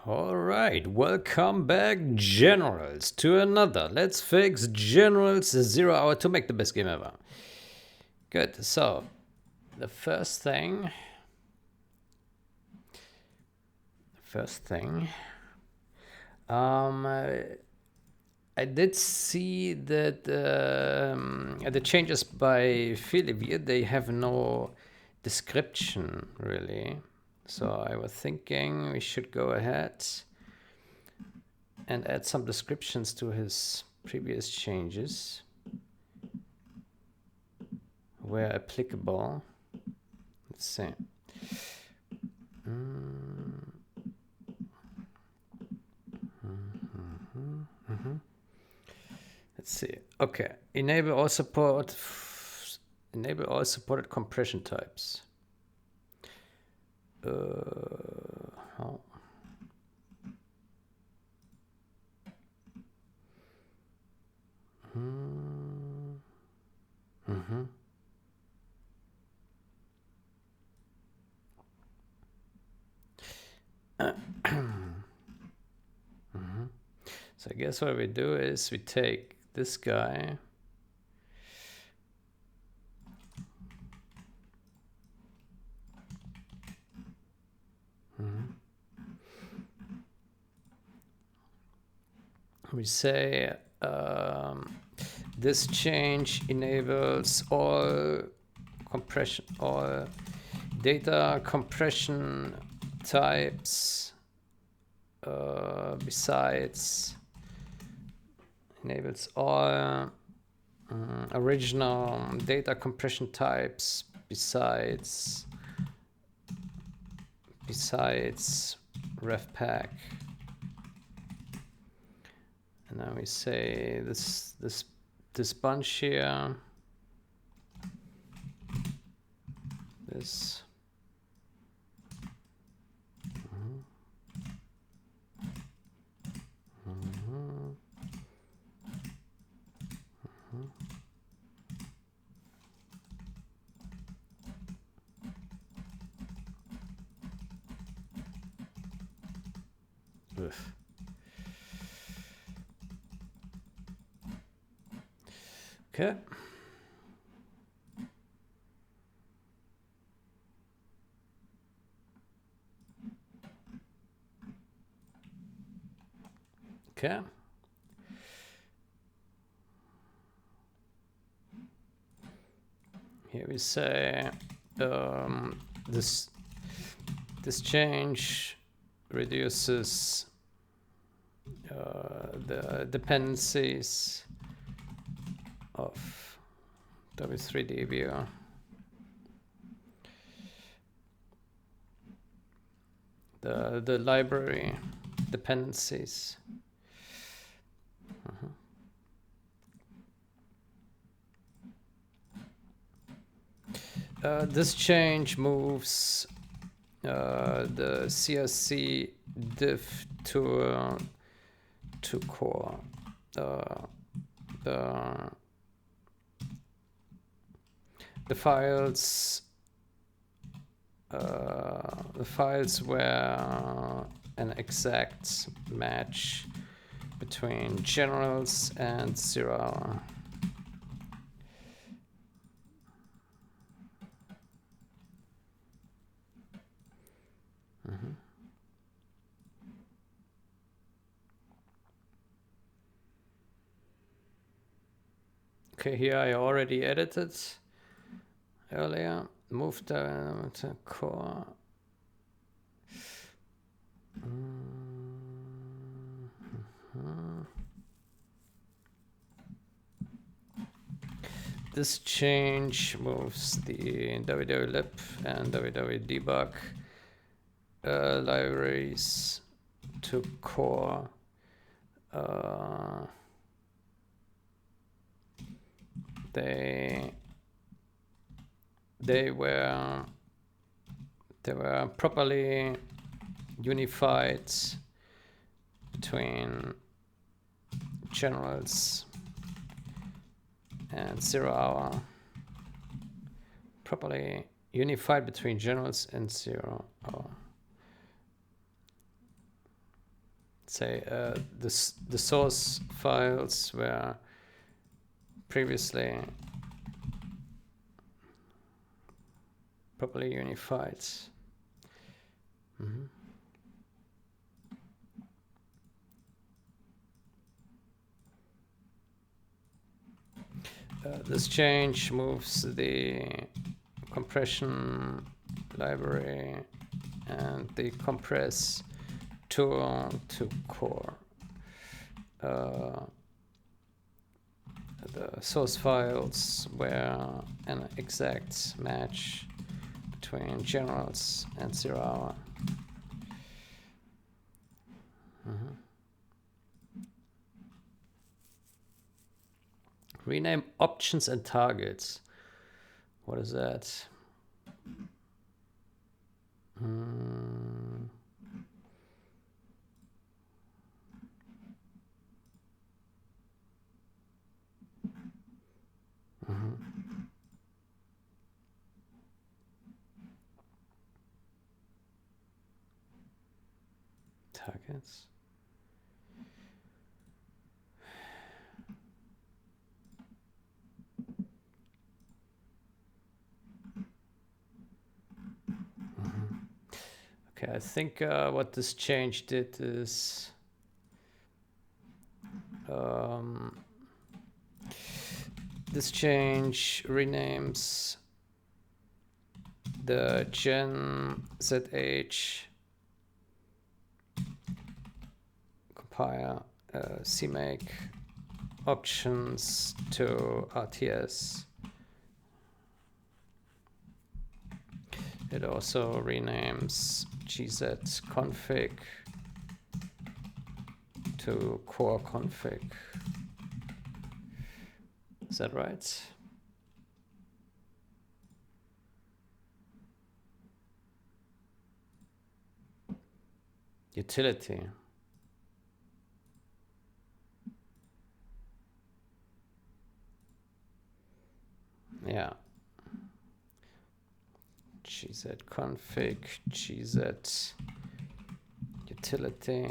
All right, welcome back, Generals, to another Let's Fix Generals 0 Hour to make the best game ever. Good, so the first thing, I did see that the changes by Philivir, they have no description really. So I was thinking we should go ahead and add some descriptions to his previous changes where applicable. Let's see. Let's see. Okay. Enable all supported compression types. How? So I guess what we do is we take this guy. We say this change enables all data compression types besides enables all original data compression types besides RefPack. And then we say this bunch here, this. Okay. Okay. Here we say this change reduces the dependencies of W3D viewer. The library dependencies. This change moves the CRC diff to core. The files were an exact match between generals and 0 hour. Okay, here I already edited earlier. Moved to core. This change moves the wwlib and wwdebug libraries to core. They were properly unified between generals and 0 hour. Properly unified between generals and 0 hour. say the source files were previously properly unified. This change moves the compression library and the compress tool to core. The source files were an exact match between generals and 0 hour. Rename options and targets. What is that? Targets. Okay, I think what this change did is this change renames the gen ZH compile CMake options to RTS. It also renames gz config to core config. Is that right? Utility. Yeah. Gz config, gz utility,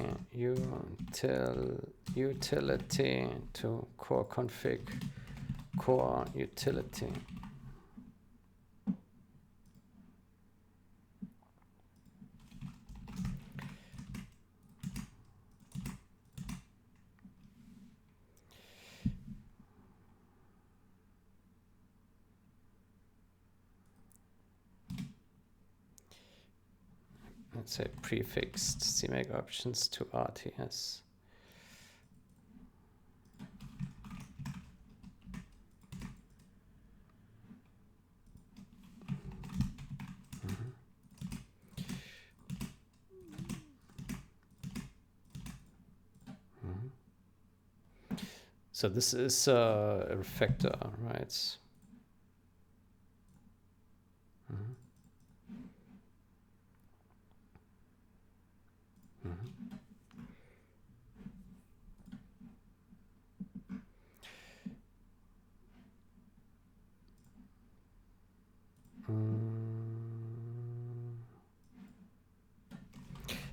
utility to core config, core utility. Let's say prefixed CMake options to RTS. So this is a refactor, right?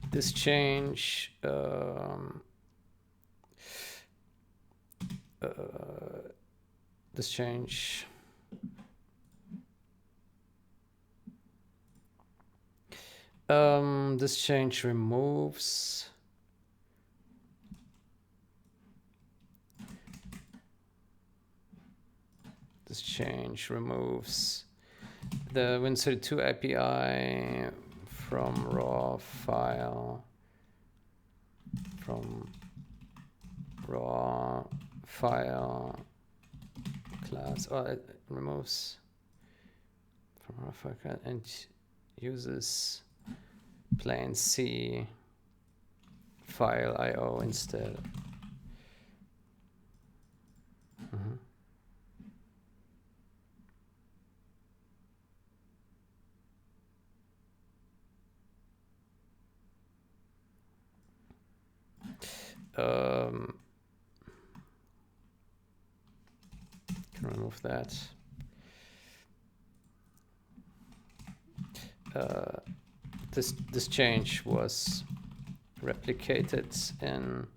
This change this change removes the Win32 API from raw file class, or it removes from raw file class and uses plain C file IO instead. Can remove that. This change was replicate it in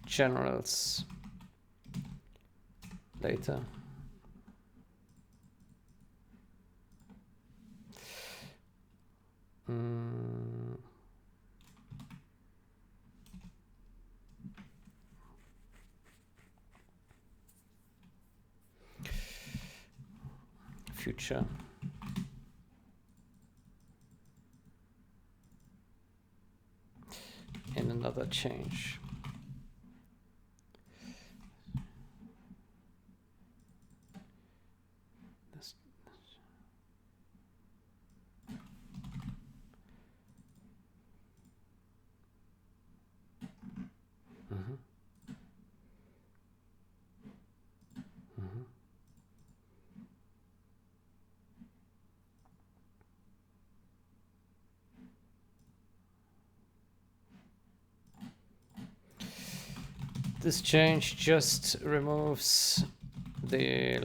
generals later. Future. In another change. This change just removes the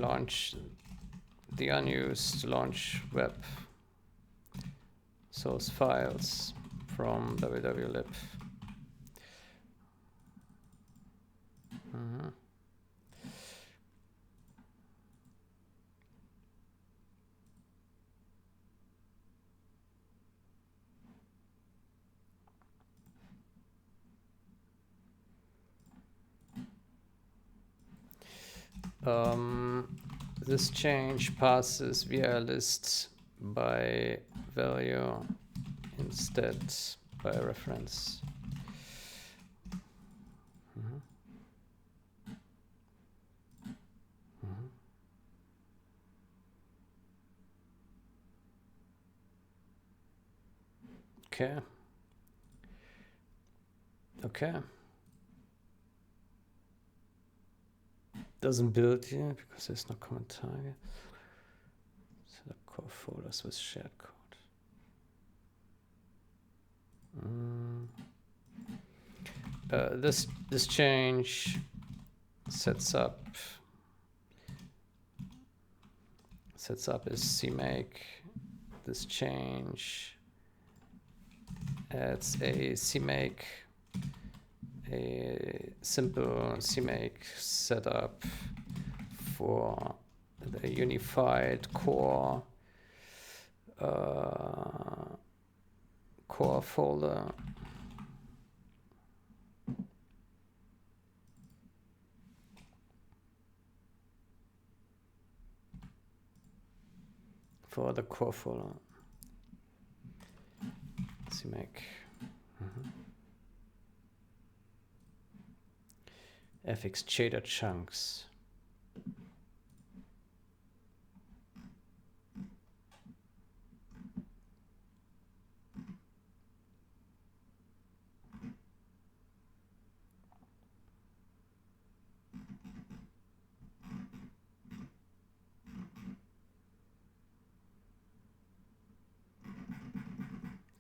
unused launch web source files from wwlib. This change passes via list by value instead by reference. Okay. Okay. Doesn't build here because there's no common target. Set up core folders with shared code. This change sets up is CMake. This change adds a CMake, a simple CMake setup for the unified core folder. For the core folder. CMake. FX shader chunks.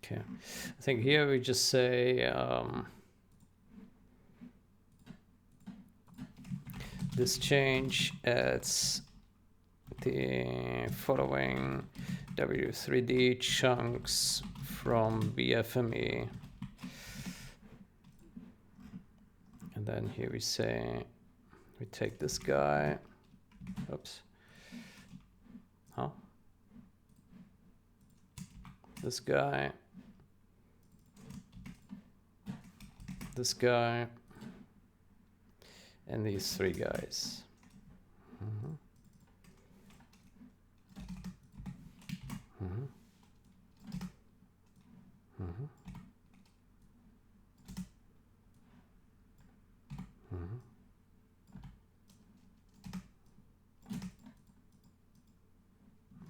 Okay, I think here we just say this change adds the following W3D chunks from BFME. And then here we say, we take this guy. Oops. Huh? This guy. This guy. And these three guys.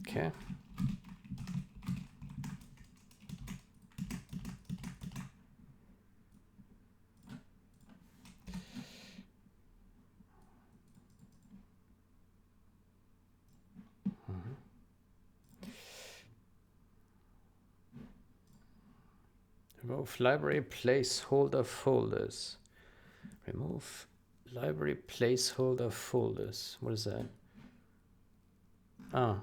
Okay. Remove library placeholder folders. Remove library placeholder folders. What is that? Ah.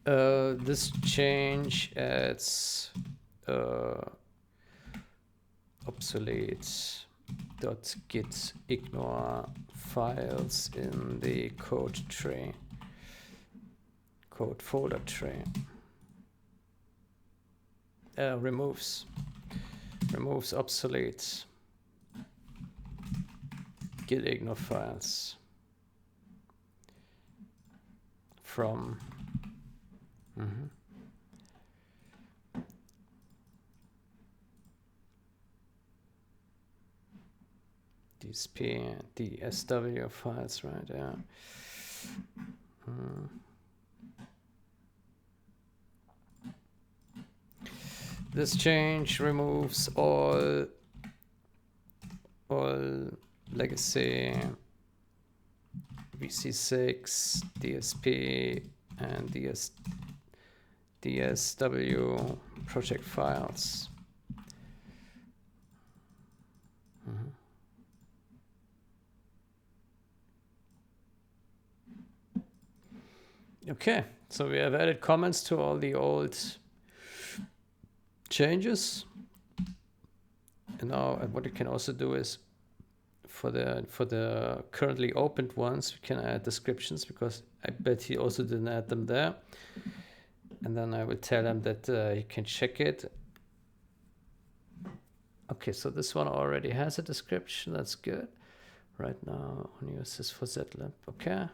This change adds obsolete .git ignore files in the code tree, code folder tree. Removes obsolete git ignore files from DSP, DSW files, right? Yeah. This change removes all legacy VC6, DSP, and DSW project files. Okay, so we have added comments to all the old changes. And now what you can also do is for the currently opened ones, we can add descriptions, because I bet he also didn't add them there. And then I will tell him that he can check it. Okay, so this one already has a description. That's good. Right now, on use this for ZLab. Okay.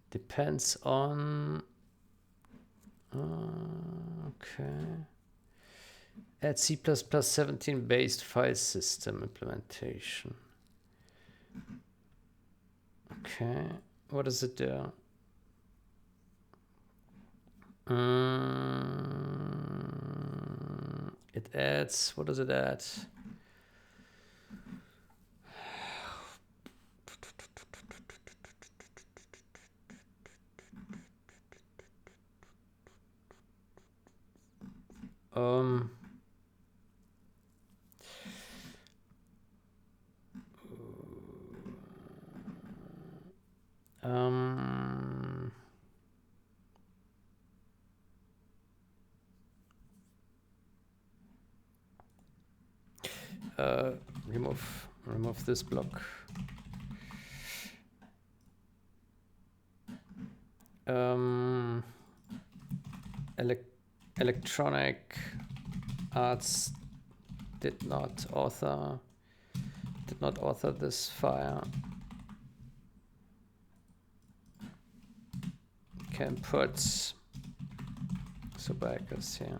Depends on. Okay. Add C++ 17 based file system implementation. Okay. What does it do? It adds. What does it add? Remove this block. Electronic Arts did not author this file. Can put Subaicus here.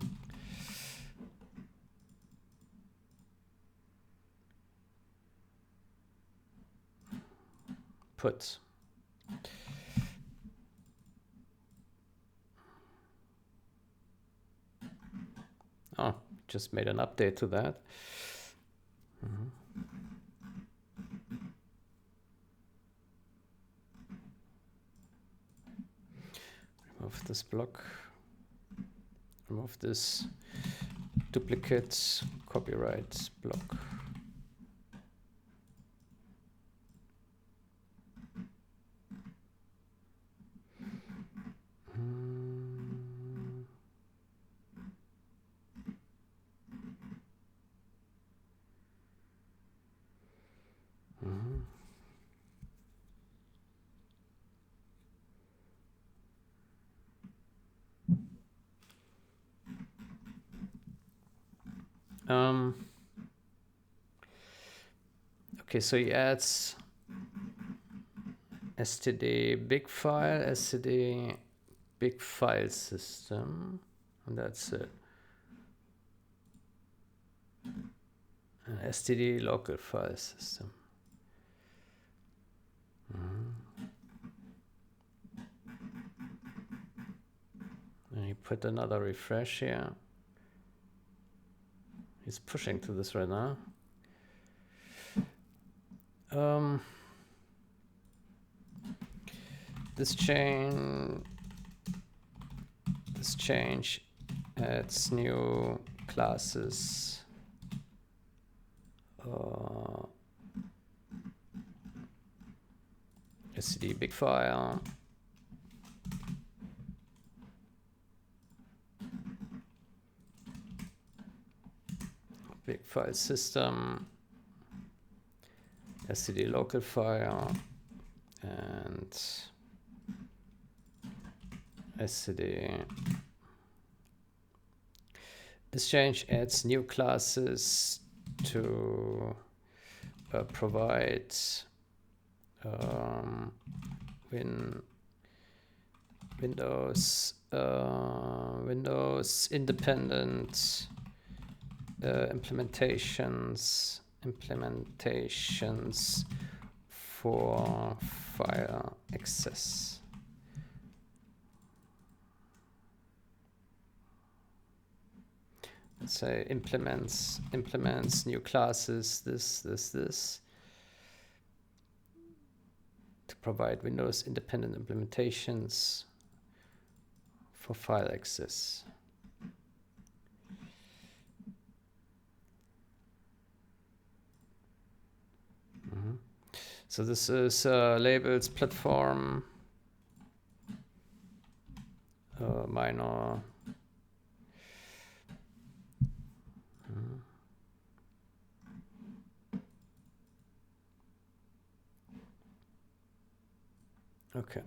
Put. Oh, just made an update to that. Remove this block. Remove this duplicate copyright block. Okay, so he adds std big file, std big file system, and that's it. An std local file system. And you put another refresh here. He's pushing to this right now. This change adds new classes. std big file, big file system, std local file, and std exchange adds new classes to provide Windows independent implementations for file access. Let's say implements new classes, this to provide Windows independent implementations for file access. So this is labels platform minor. Okay.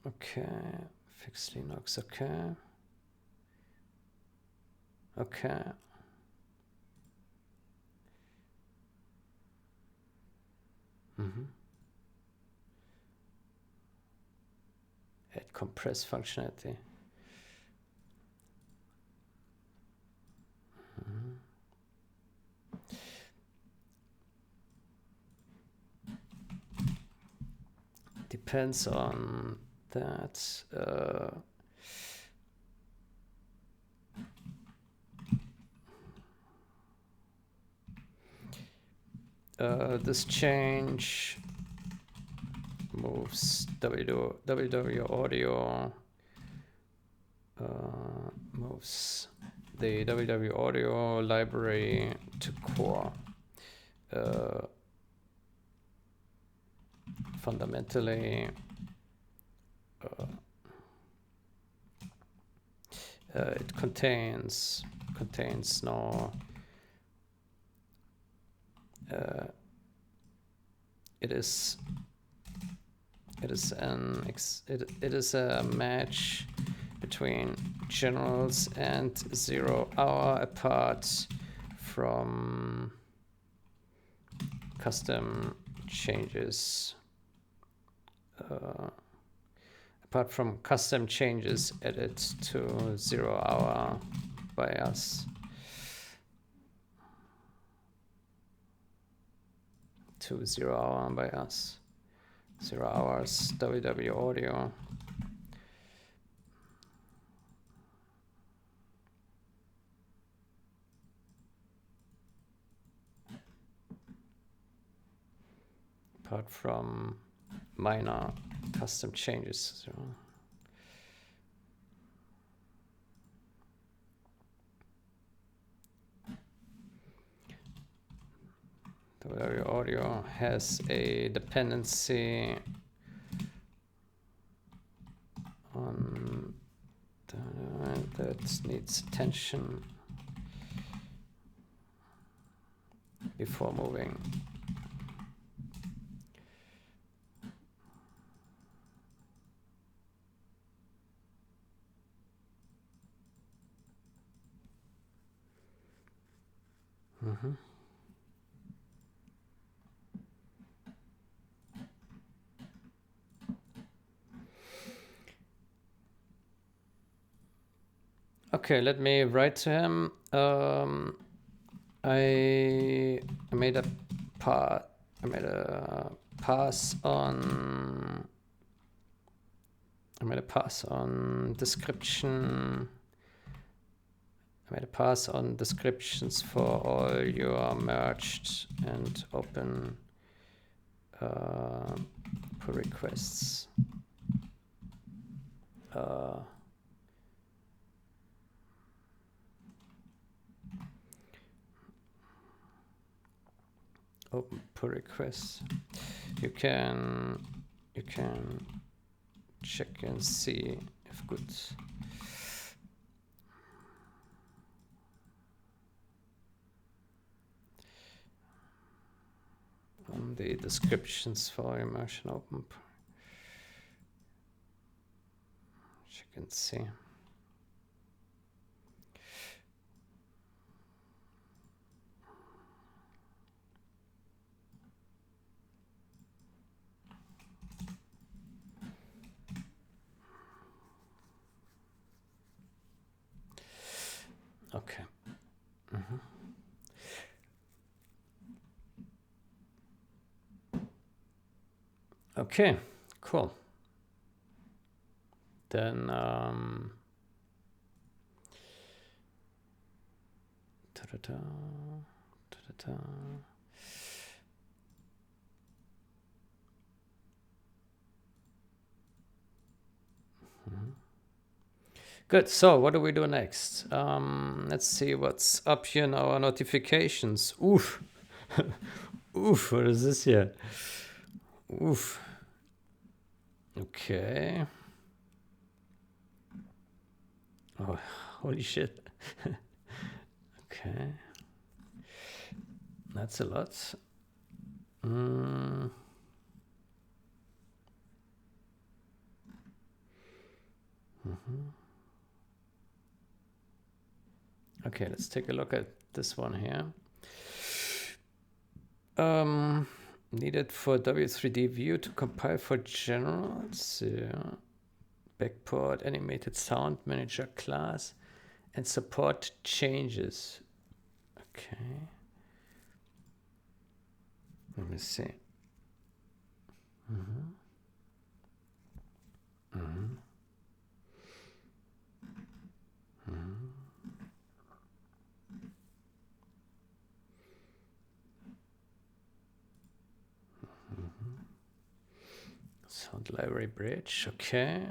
Okay. Fix Linux. Okay. Okay. Add compress functionality. Depends on that. This change moves WW audio, moves the WW audio library to core. Fundamentally, it contains no. It is a match between generals and 0 hour apart from custom changes. Apart from custom changes added to 0 hour by us. To 0 hour by us. 0 hours WW audio. Apart from minor custom changes. WW audio has a dependency on that needs attention before moving. Okay, let me write to him. I made a pass on. I made a pass on description. I made a pass on descriptions for all your merged and open pull requests. Open pull requests. You can check and see if good. on the descriptions for immersion open, as you can see. Okay. Okay, cool. Then ta-da-da, ta-da-da. Good. So what do we do next? Let's see what's up here in our notifications. Oof. Oof. What is this here? Oof. Okay. Oh, holy shit. Okay. That's a lot. Okay, let's take a look at this one here. Needed for W3D view to compile for generals. Yeah. Backport, animated sound manager class, and support changes. Okay. Let me see. Sound library bridge. Okay.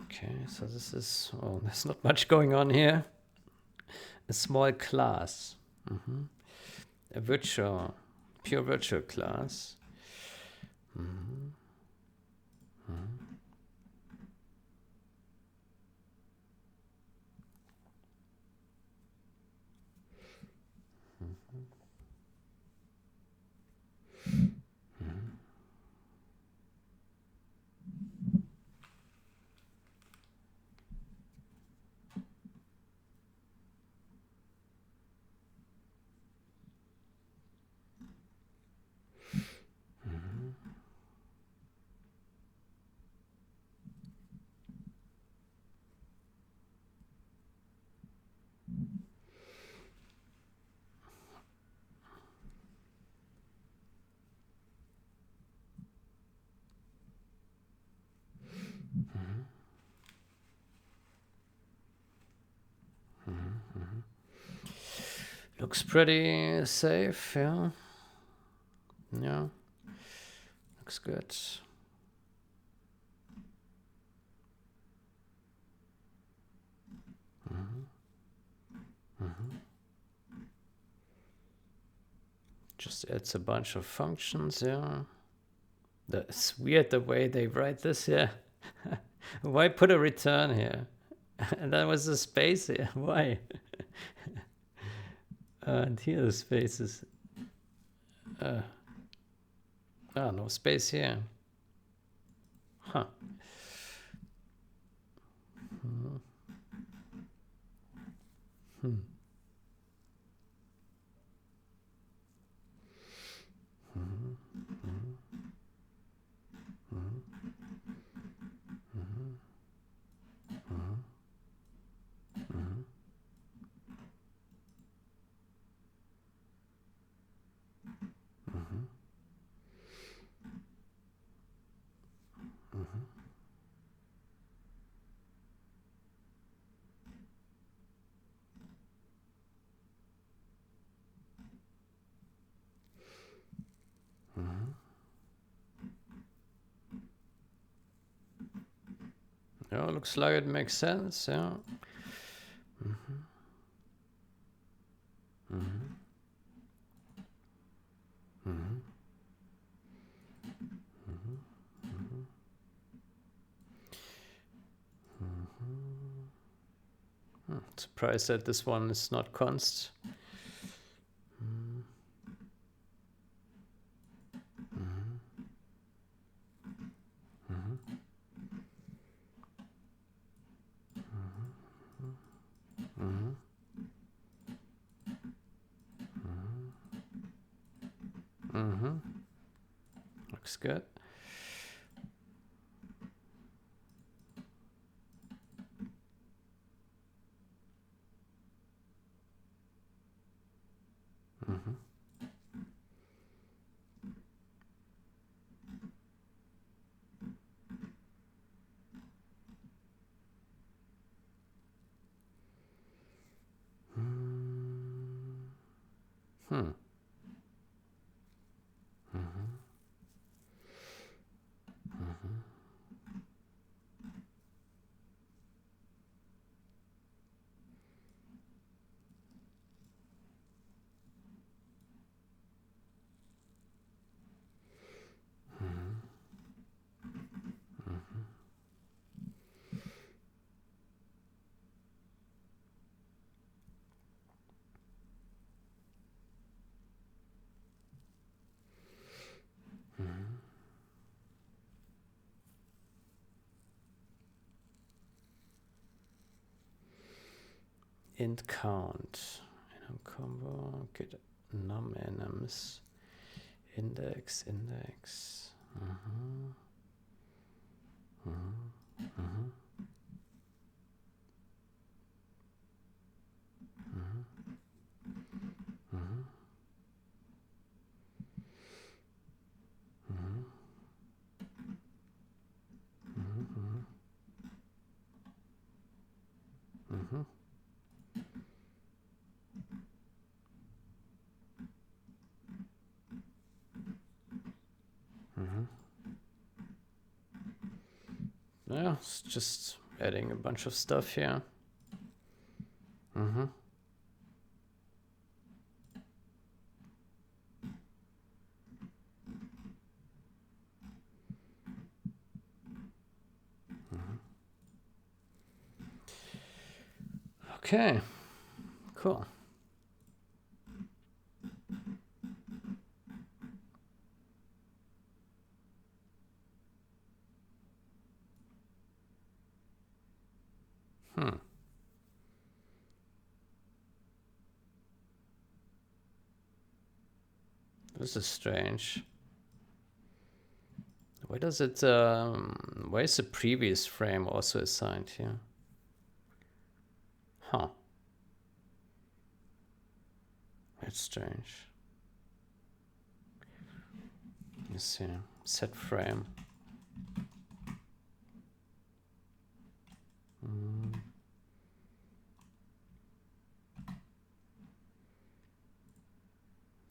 Okay, so this is, well, there's not much going on here. A small class. A virtual, pure virtual class. Looks pretty safe, yeah. Yeah. Looks good. Just adds a bunch of functions, yeah. That's weird the way they write this here. Why put a return here? And that was the space here. Why? And here the spaces. No space here. Huh. Yeah, looks like it makes sense, yeah. Surprised that this one is not const. Looks good. Int count. Enum combo. Get num enums. Index. Yeah, it's just adding a bunch of stuff here. Okay, cool. This is strange. Why does it, why is the previous frame also assigned here? Huh. That's strange. Let me see. Set frame.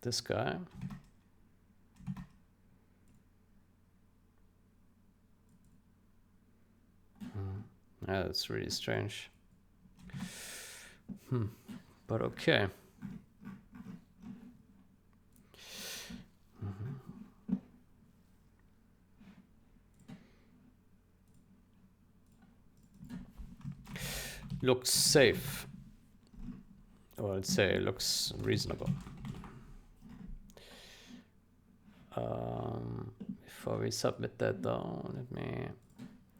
This guy. Yeah, that's really strange. But okay. Looks safe. Or let's say looks reasonable. Before we submit that though, let me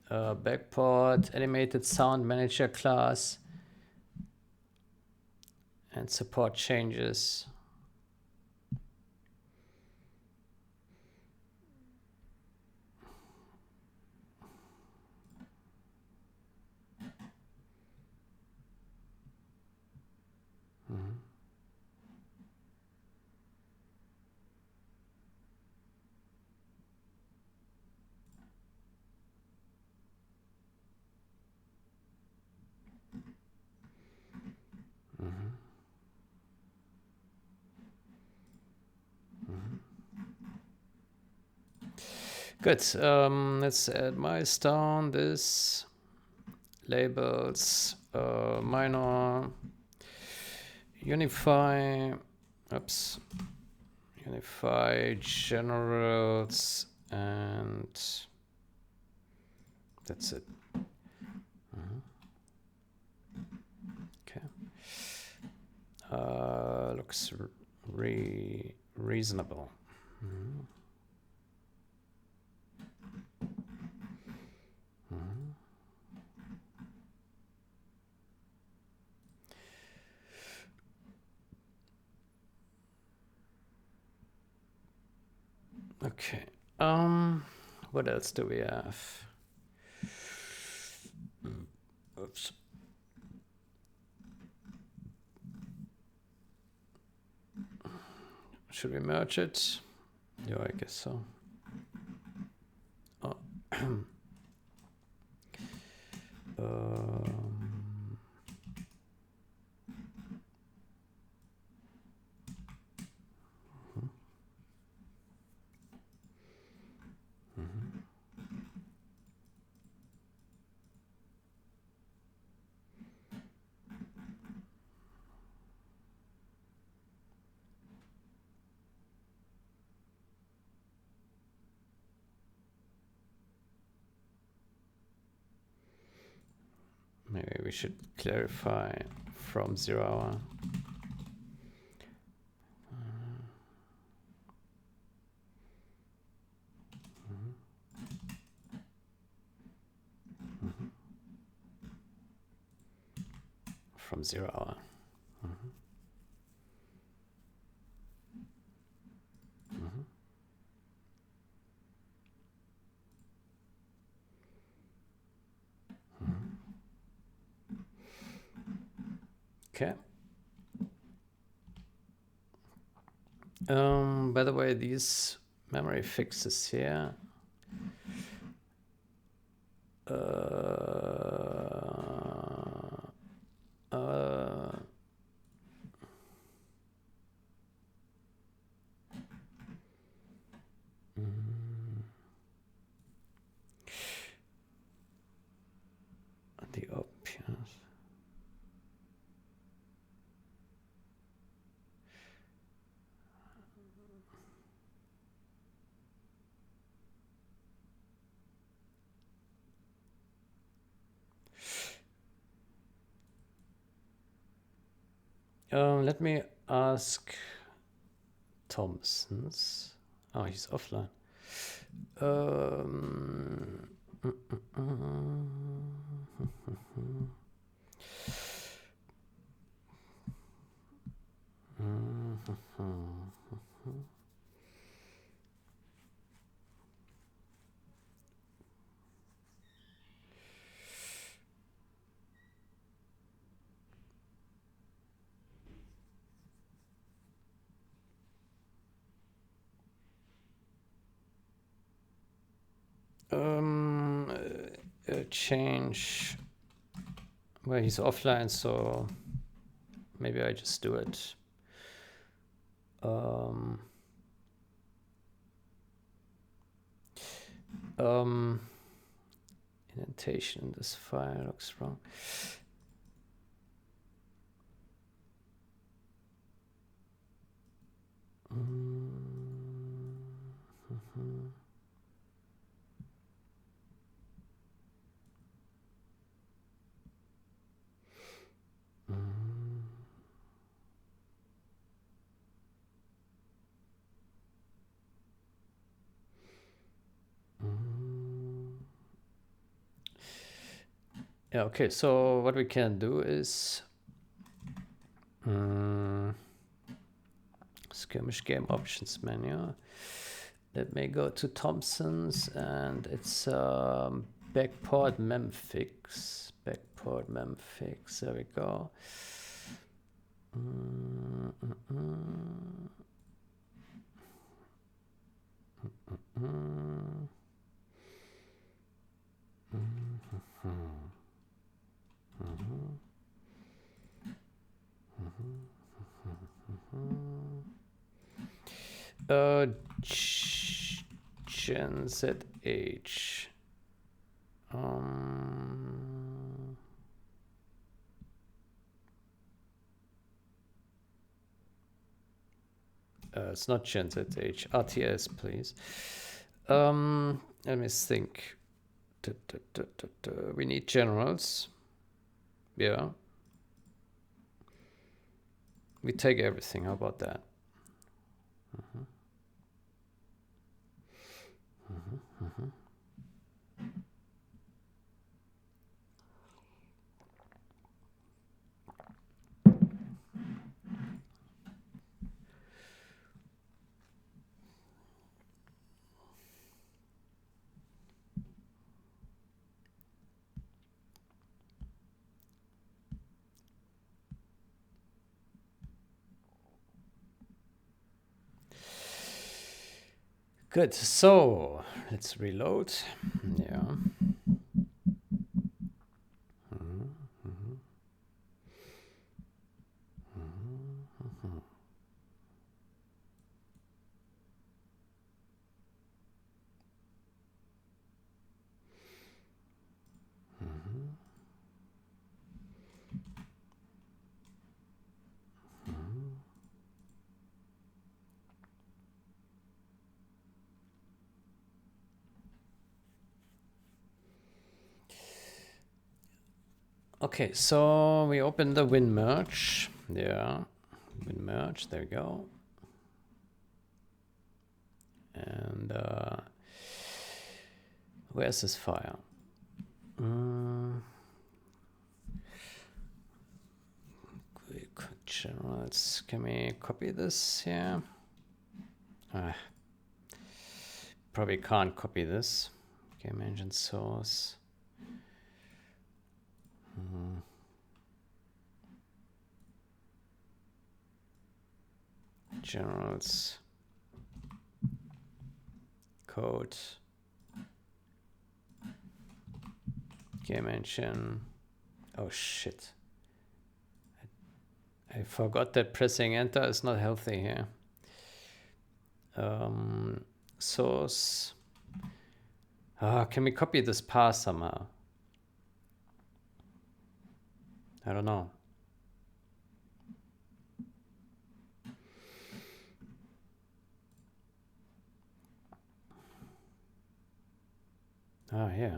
backport, animated sound manager class, and support changes. Good. Let's add milestone. This labels minor unify. Oops. Unify generals and that's it. Okay. Looks reasonable. Mm-hmm. Mm-hmm. Okay. What else do we have? Oops. Should we merge it? Yeah, I guess so. Oh. Maybe we should clarify from 0 hour. From 0 hour. Okay. By the way, these memory fixes here. The options. Let me ask Thompson's. Oh, he's offline. Change. Well, he's offline, so maybe I just do it. Indentation in this file looks wrong. Yeah, okay, so what we can do is skirmish game options menu. Let me go to Thompson's, and it's backport memfix. Backport memfix, there we go. Gen ZH. It's not Gen ZH. RTS, please. Let me think. We need generals. Yeah. We take everything. How about that? Good. So let's reload. Yeah. Okay, so we open the win merge. Yeah, win merge. There we go. And where's this file? Quick generals. Can we copy this here? Probably can't copy this. Game engine source. Generals. Code. Game engine. Oh shit. I forgot that pressing enter is not healthy here. Source. Can we copy this path somehow? I don't know. Oh, yeah.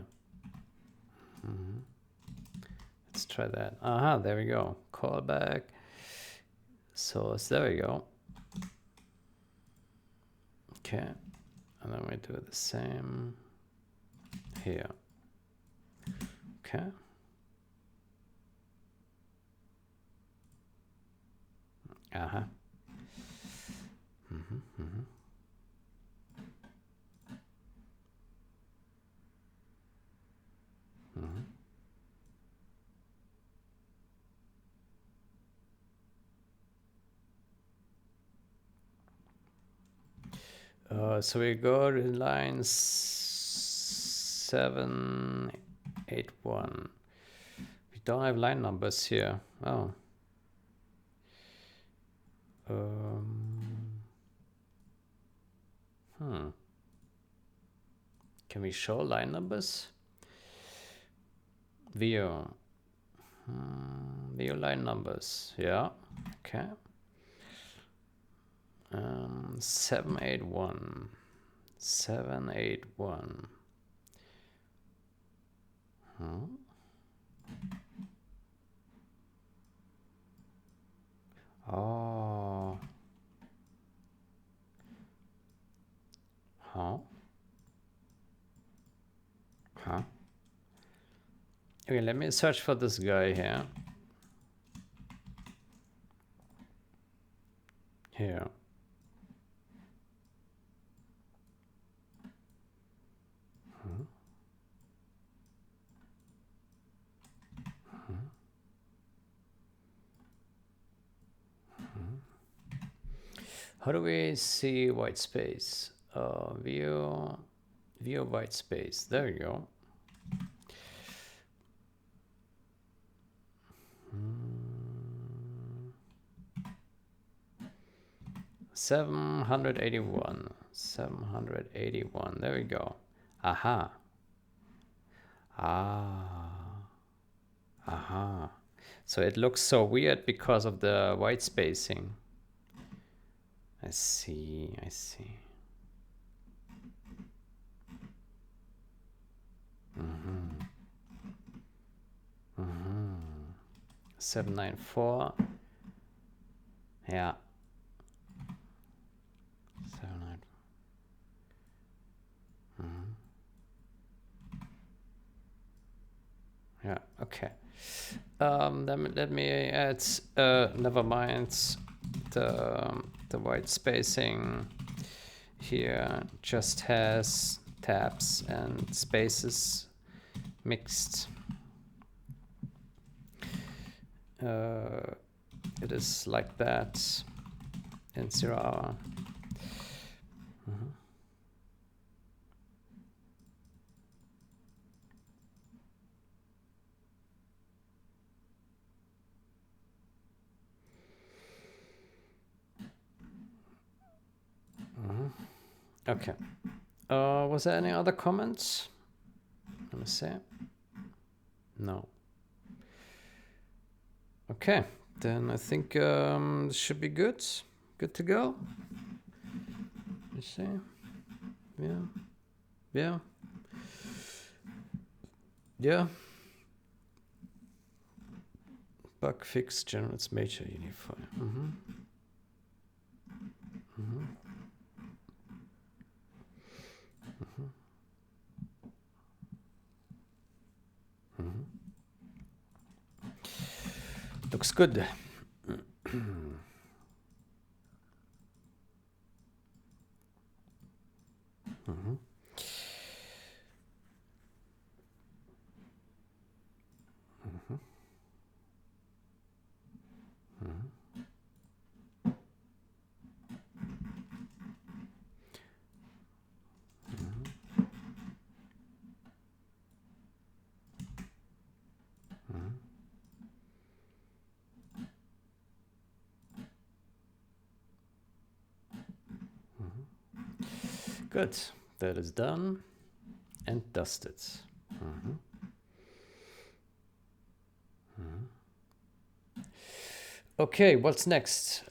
Let's try that. Aha, there we go. Callback. Source, there we go. Okay. And then we do the same here. Okay. Aha. So we go to line 781. We don't have line numbers here. Oh. Can we show line numbers? View. View line numbers. Yeah. Okay. 781. 781. Oh. Huh? Huh? Okay, let me search for this guy here. Here. How do we see white space? View white space. There you go. 781. 781. There we go. Aha. Aha. So it looks so weird because of the white spacing. I see. 794 Yeah. 700. Yeah. Okay. Let me add. Never mind the white spacing here. Just has tabs and spaces mixed. It is like that in 0hour. Okay. Was there any other comments? Let me see. No. Okay, then I think this should be good. Good to go. You see? Yeah. Yeah. Yeah. Bug fix generates major unify. Looks good. Good. That is done and dusted. Okay, what's next?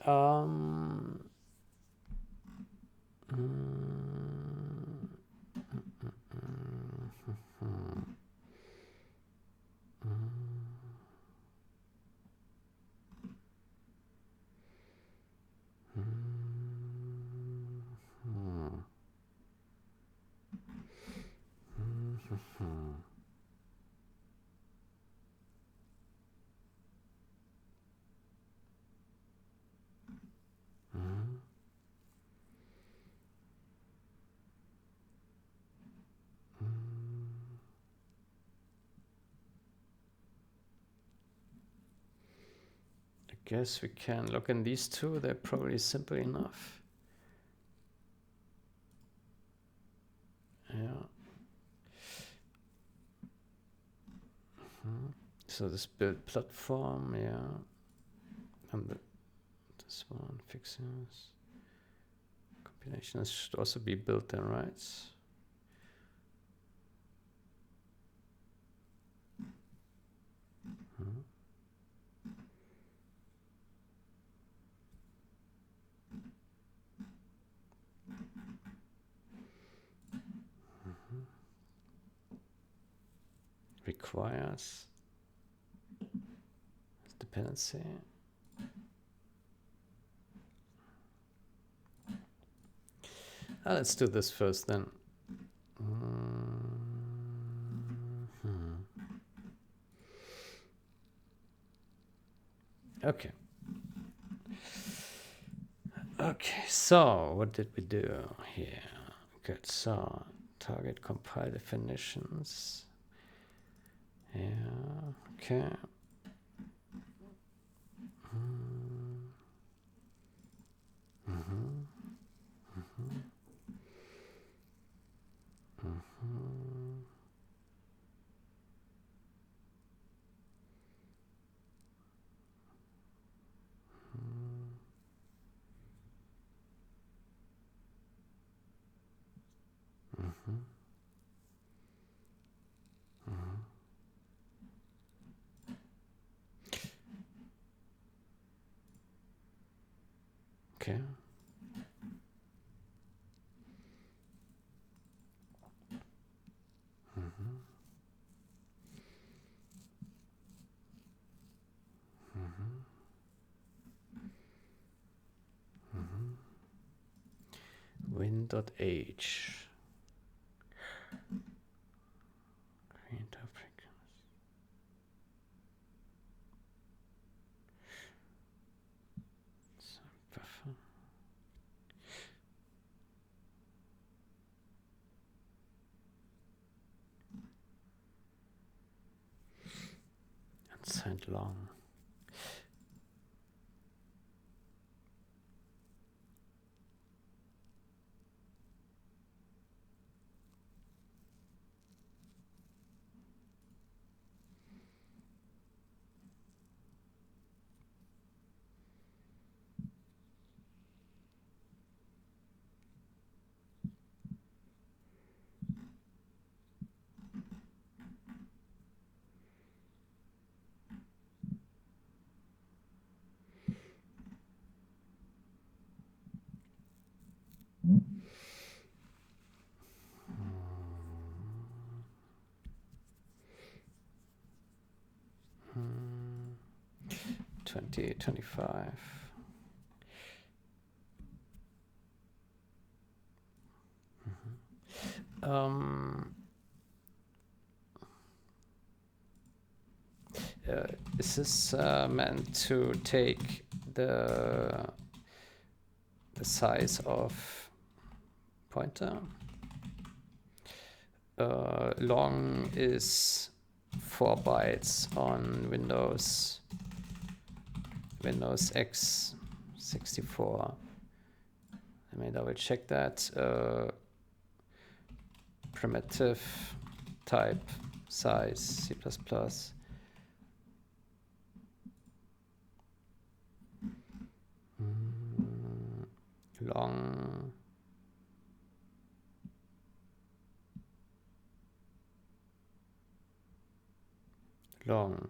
I guess we can look in these two. They're probably simple enough. Yeah. So this build platform, yeah. And this one, fixes. Combinations should also be built in, right? Requires dependency. Let's do this first then. Okay. Okay, so what did we do here? Good, so target compile definitions. Yeah, okay. Okay. int.h. Unsigned long. Hmm. 2025. Is this meant to take the size of pointer? Long is 4 bytes on Windows x64. Let me double check that. Primitive type size C++. Long. Long.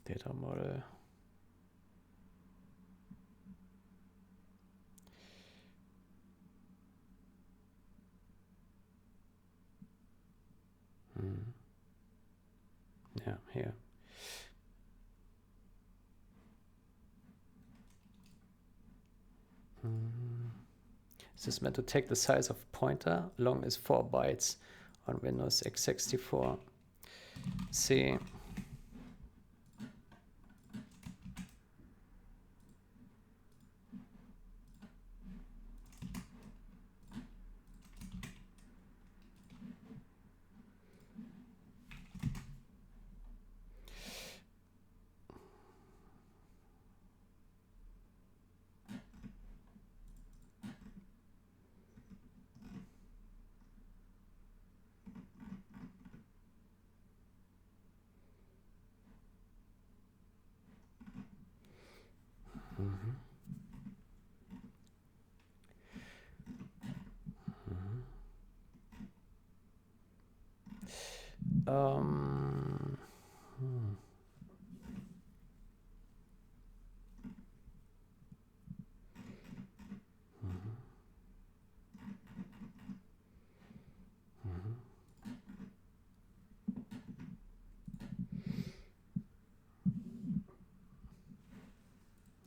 Data model. Yeah, here. Is this meant to take the size of pointer? Long is 4 bytes on Windows x64. See.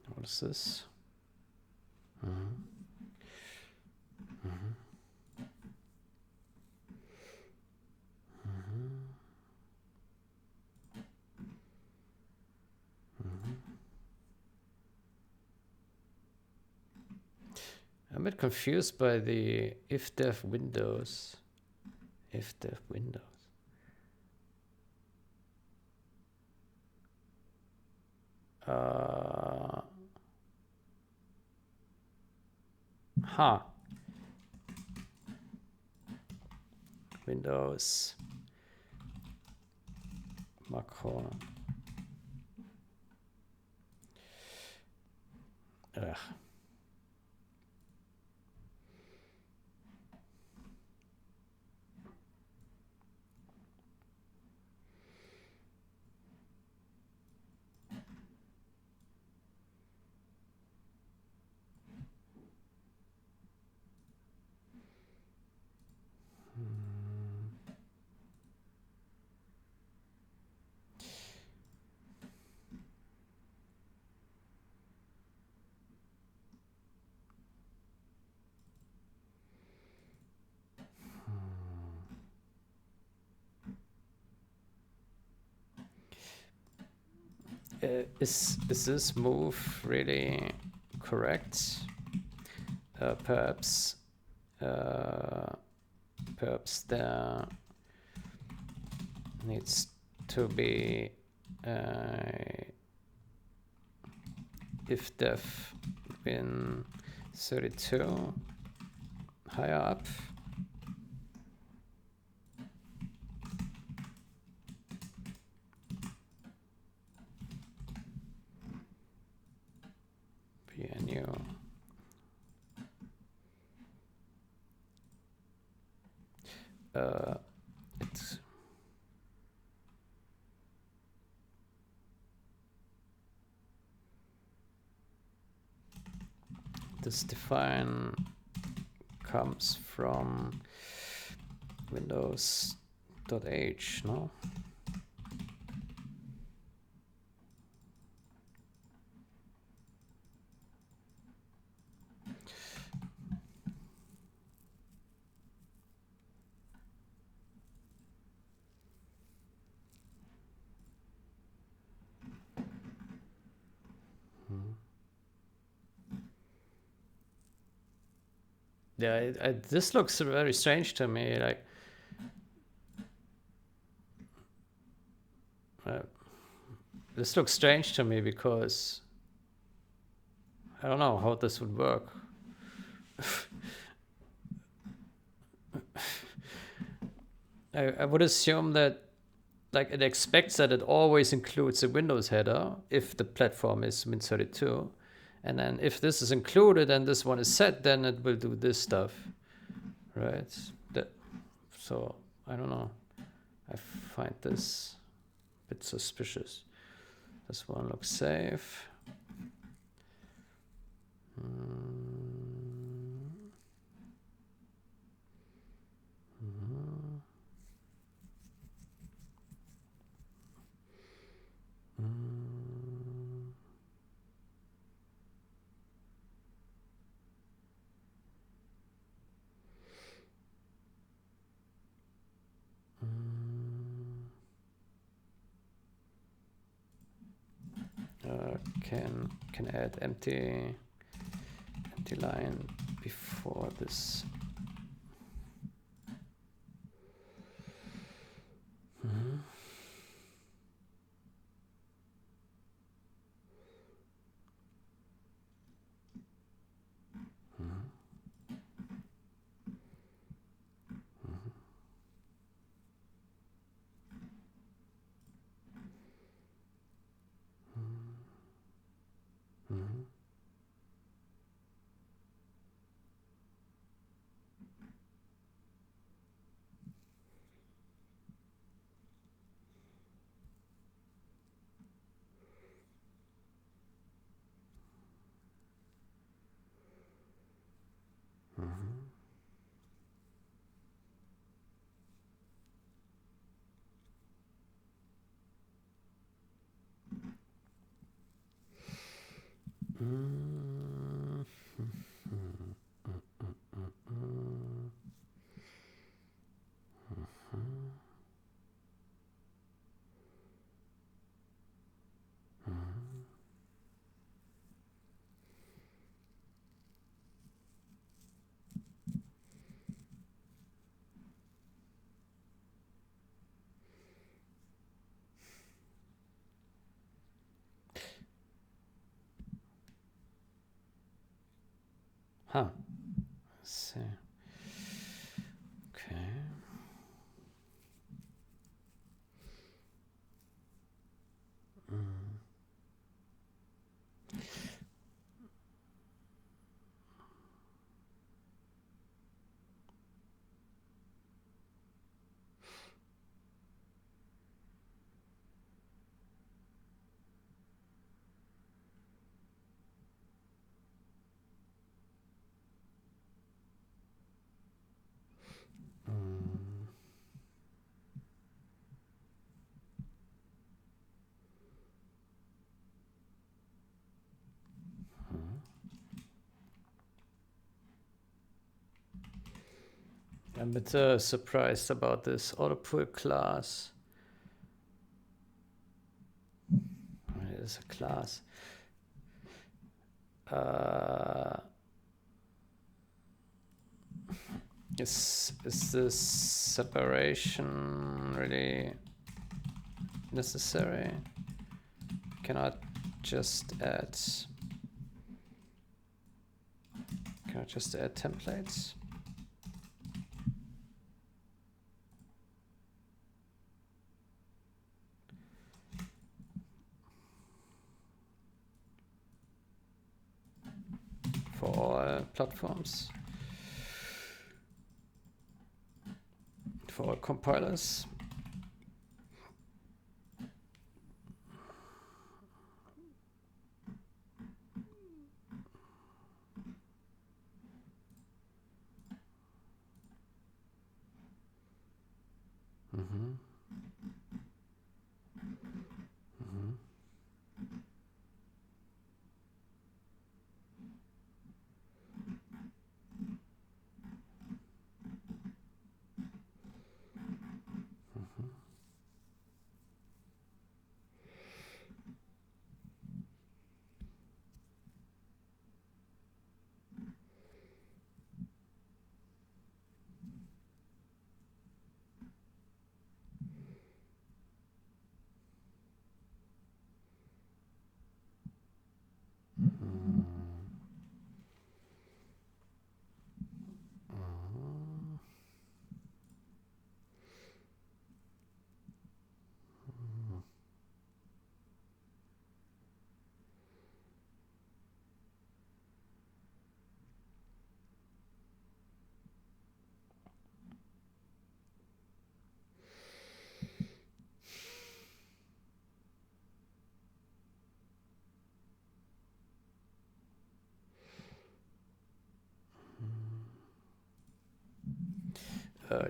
What is this? I'm a bit confused by the if-def Windows. If-def Windows. Windows macro. Ugh. Is this move really correct? Perhaps there needs to be if def bin 32 higher up. BNU. It's this define comes from Windows.h, no? Yeah, this looks very strange to me. Like, this looks strange to me because I don't know how this would work. I would assume that like it expects that it always includes a Windows header if the platform is Win32. And then if this is included and this one is set, then it will do this stuff, right? So I don't know. I find this a bit suspicious. This one looks safe. Can add empty line before this. Huh. Let's see. Okay. I'm a bit surprised about this auto pull class. is a class. Is this separation really necessary? Cannot just add templates? For all platforms, for all compilers.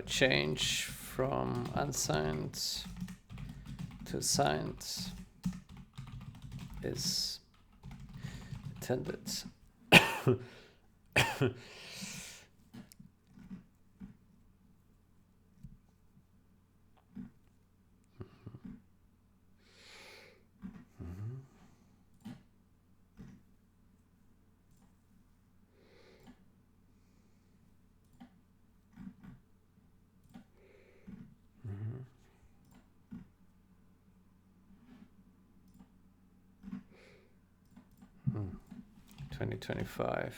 Change from unsigned to signed is intended. Hmm. 2025.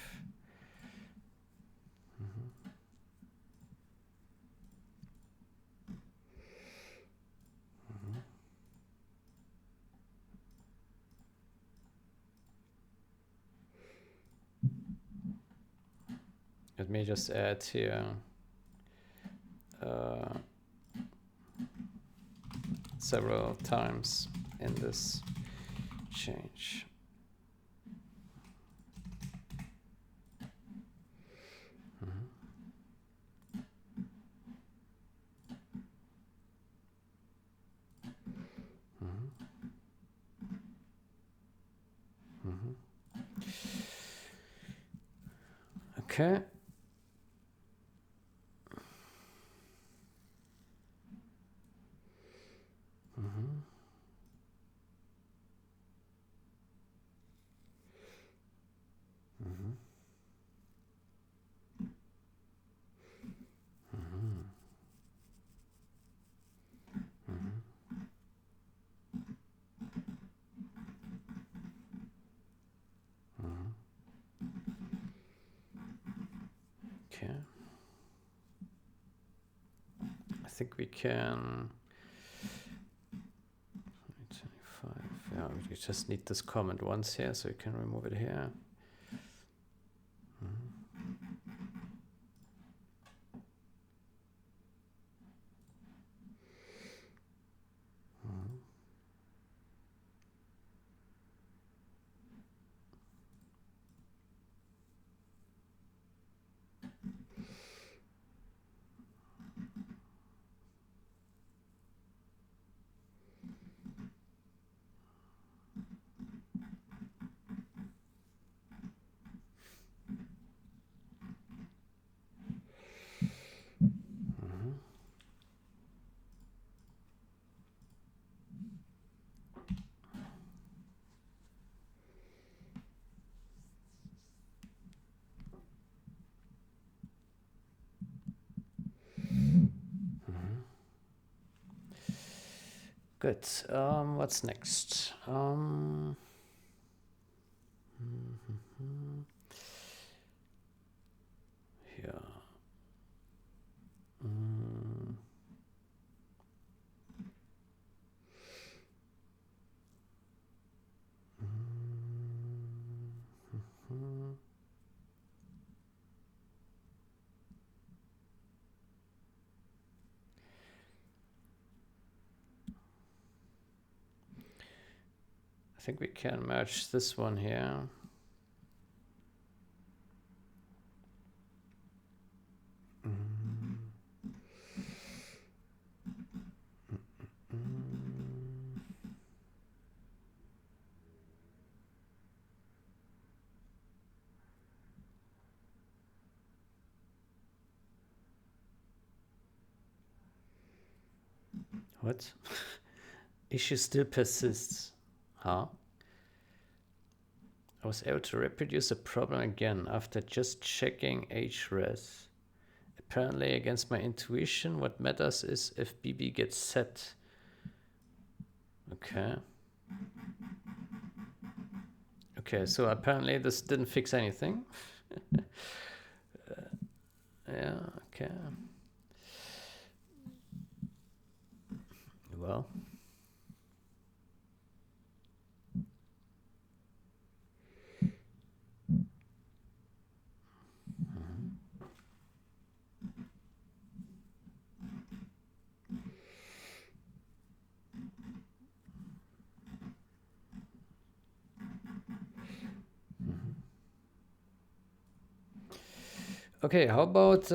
Let me just add here several times in this change. Okay. Okay. I think we can. 25. Yeah, we just need this comment once here, so we can remove it here. Good. What's next? Here. I think we can merge this one here. What? Issue still persists. Huh? I was able to reproduce the problem again after just checking href. Apparently, against my intuition, what matters is if BB gets set. Okay. Okay, so apparently this didn't fix anything. Yeah, okay. Well. Okay, how about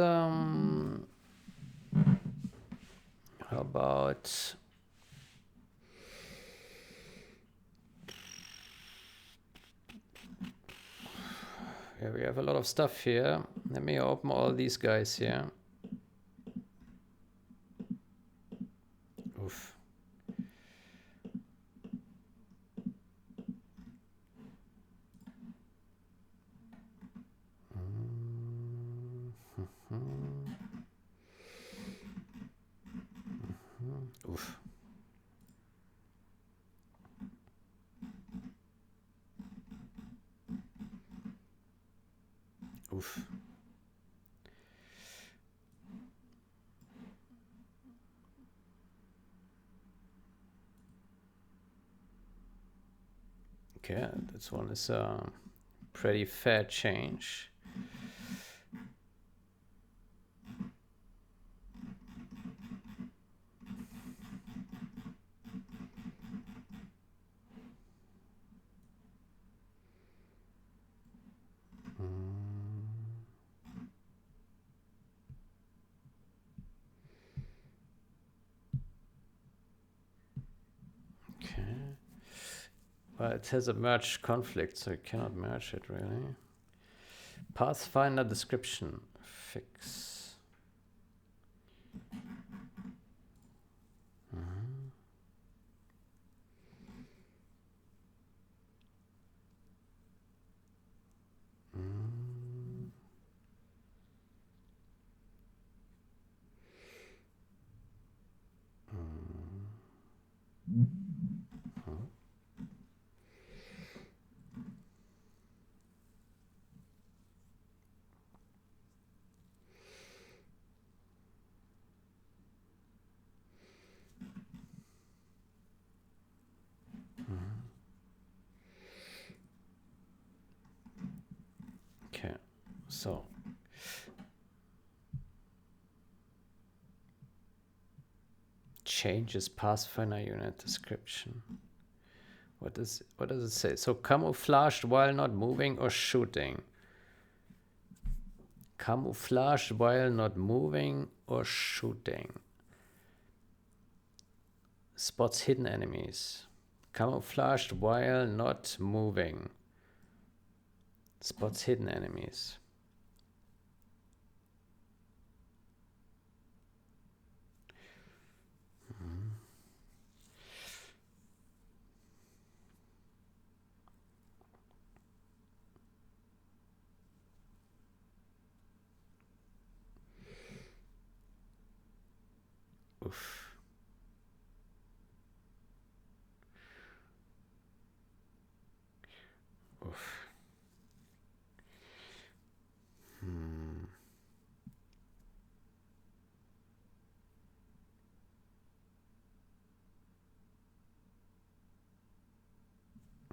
yeah, we have a lot of stuff here. Let me open all these guys here. Oof. Oof. Oof. Okay, this one is a pretty fair change. Okay. Well, it has a merge conflict, so you cannot merge it really. Pathfinder description fix. Okay, so changes Pathfinder unit description. What does it say? So camouflaged while not moving or shooting. Camouflaged while not moving or shooting. Spots hidden enemies. Camouflaged while not moving. Spots hidden enemies. Oof. Oof. Hmm.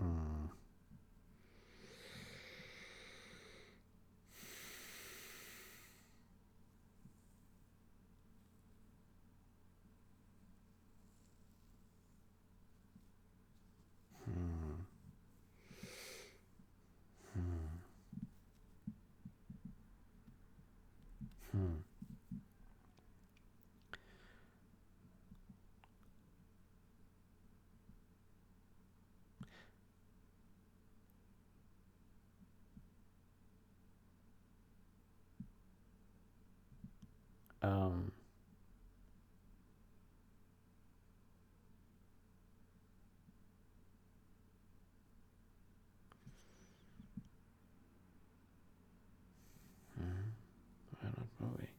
Mm. Hmm. Hmm. Um. Why not movie?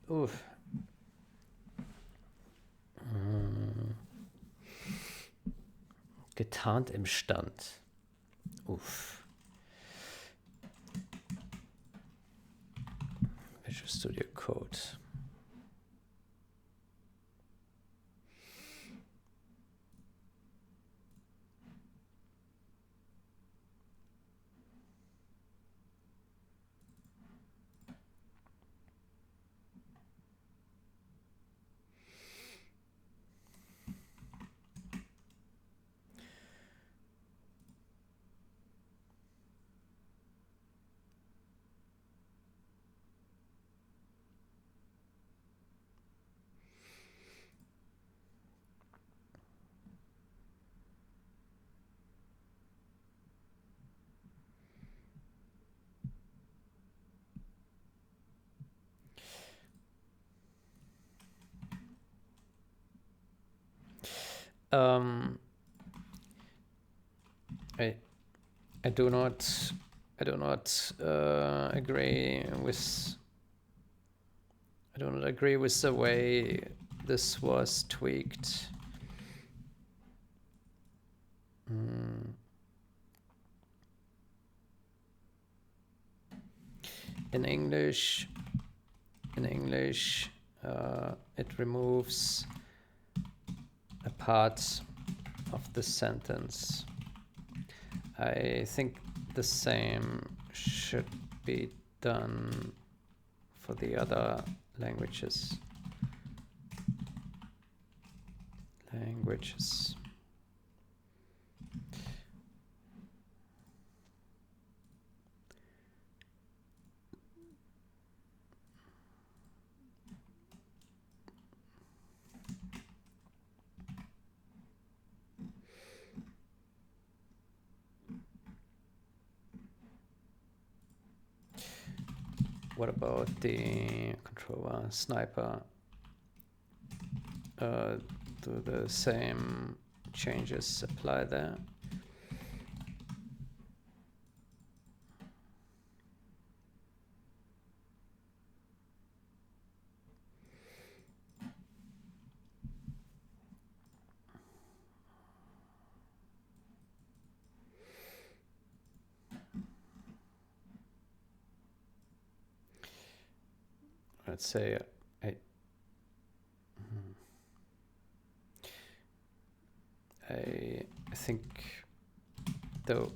Oof. Getarnt im Stand. Uff. Visual Studio Code. Um, I I do not agree with the way this was tweaked. Mm. In English, it removes a part of the sentence. I think the same should be done for the other languages. What about the controller sniper? Do the same changes apply there? Let's say I think the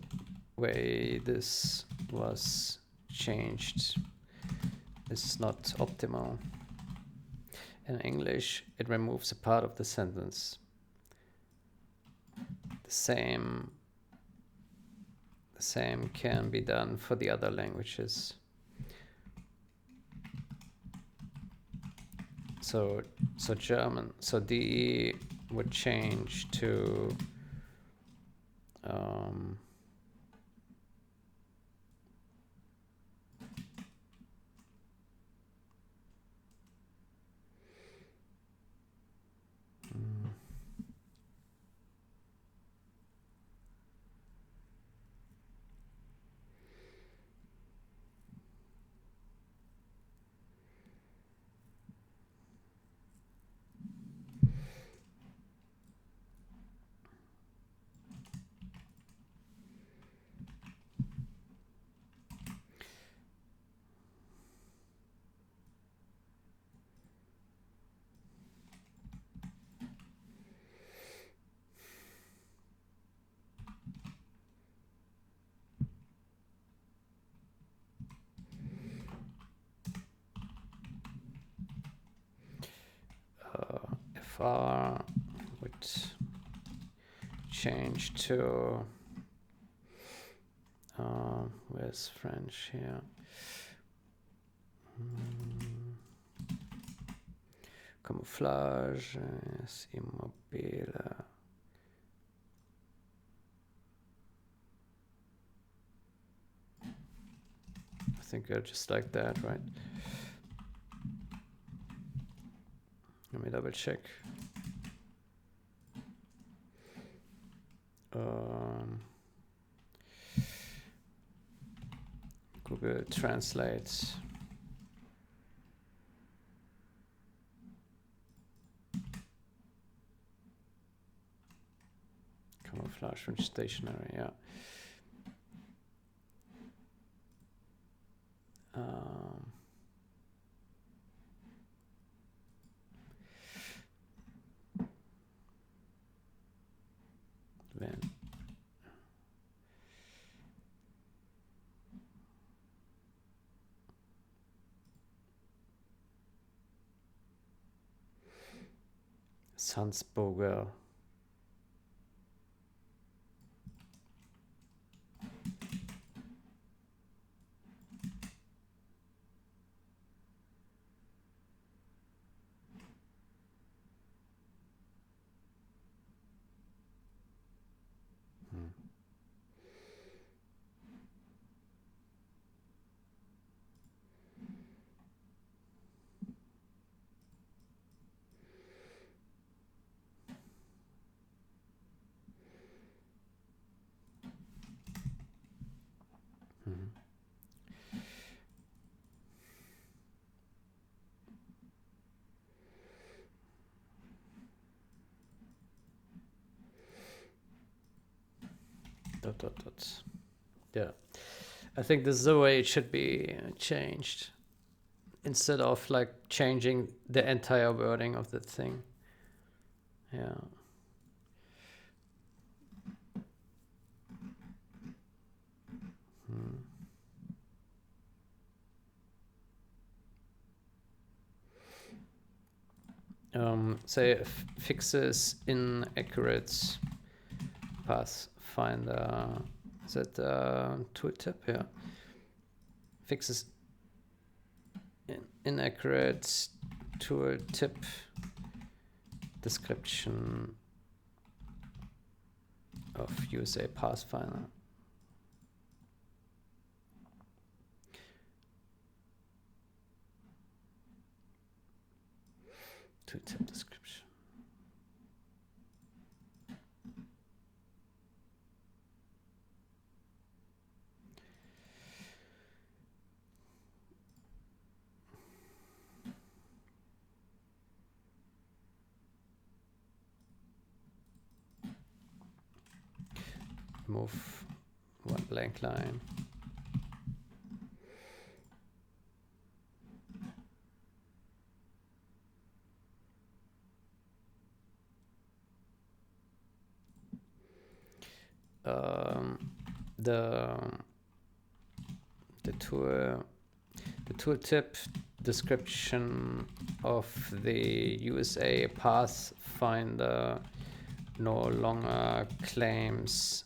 way this was changed is not optimal. In English, it removes a part of the sentence. The same can be done for the other languages. So German, so DE would change to far would change to where's French here? Camouflage is immobile. I think I just like that, right? Let me double check. Google Translate. Camouflage from stationary, yeah. Then Salzburger. Dot, dot, dot. Yeah, I think this is the way it should be changed, instead of like changing the entire wording of the thing. Yeah. Say fixes inaccurate pathfinder. Is that tooltip? Yeah. Fixes inaccurate tooltip description of USA Pathfinder. Tooltip description. Move one blank line. The tooltip description of the USA Pathfinder no longer claims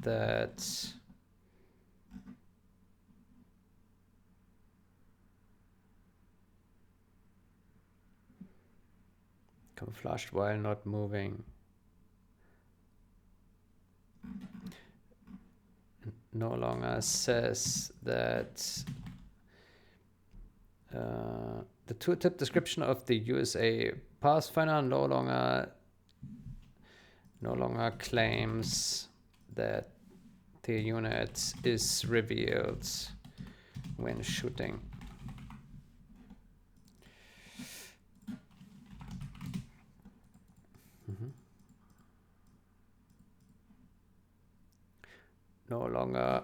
that camouflaged while not moving. No longer says that the tooltip description of the USA Pathfinder no longer claims that the unit is revealed when shooting. No longer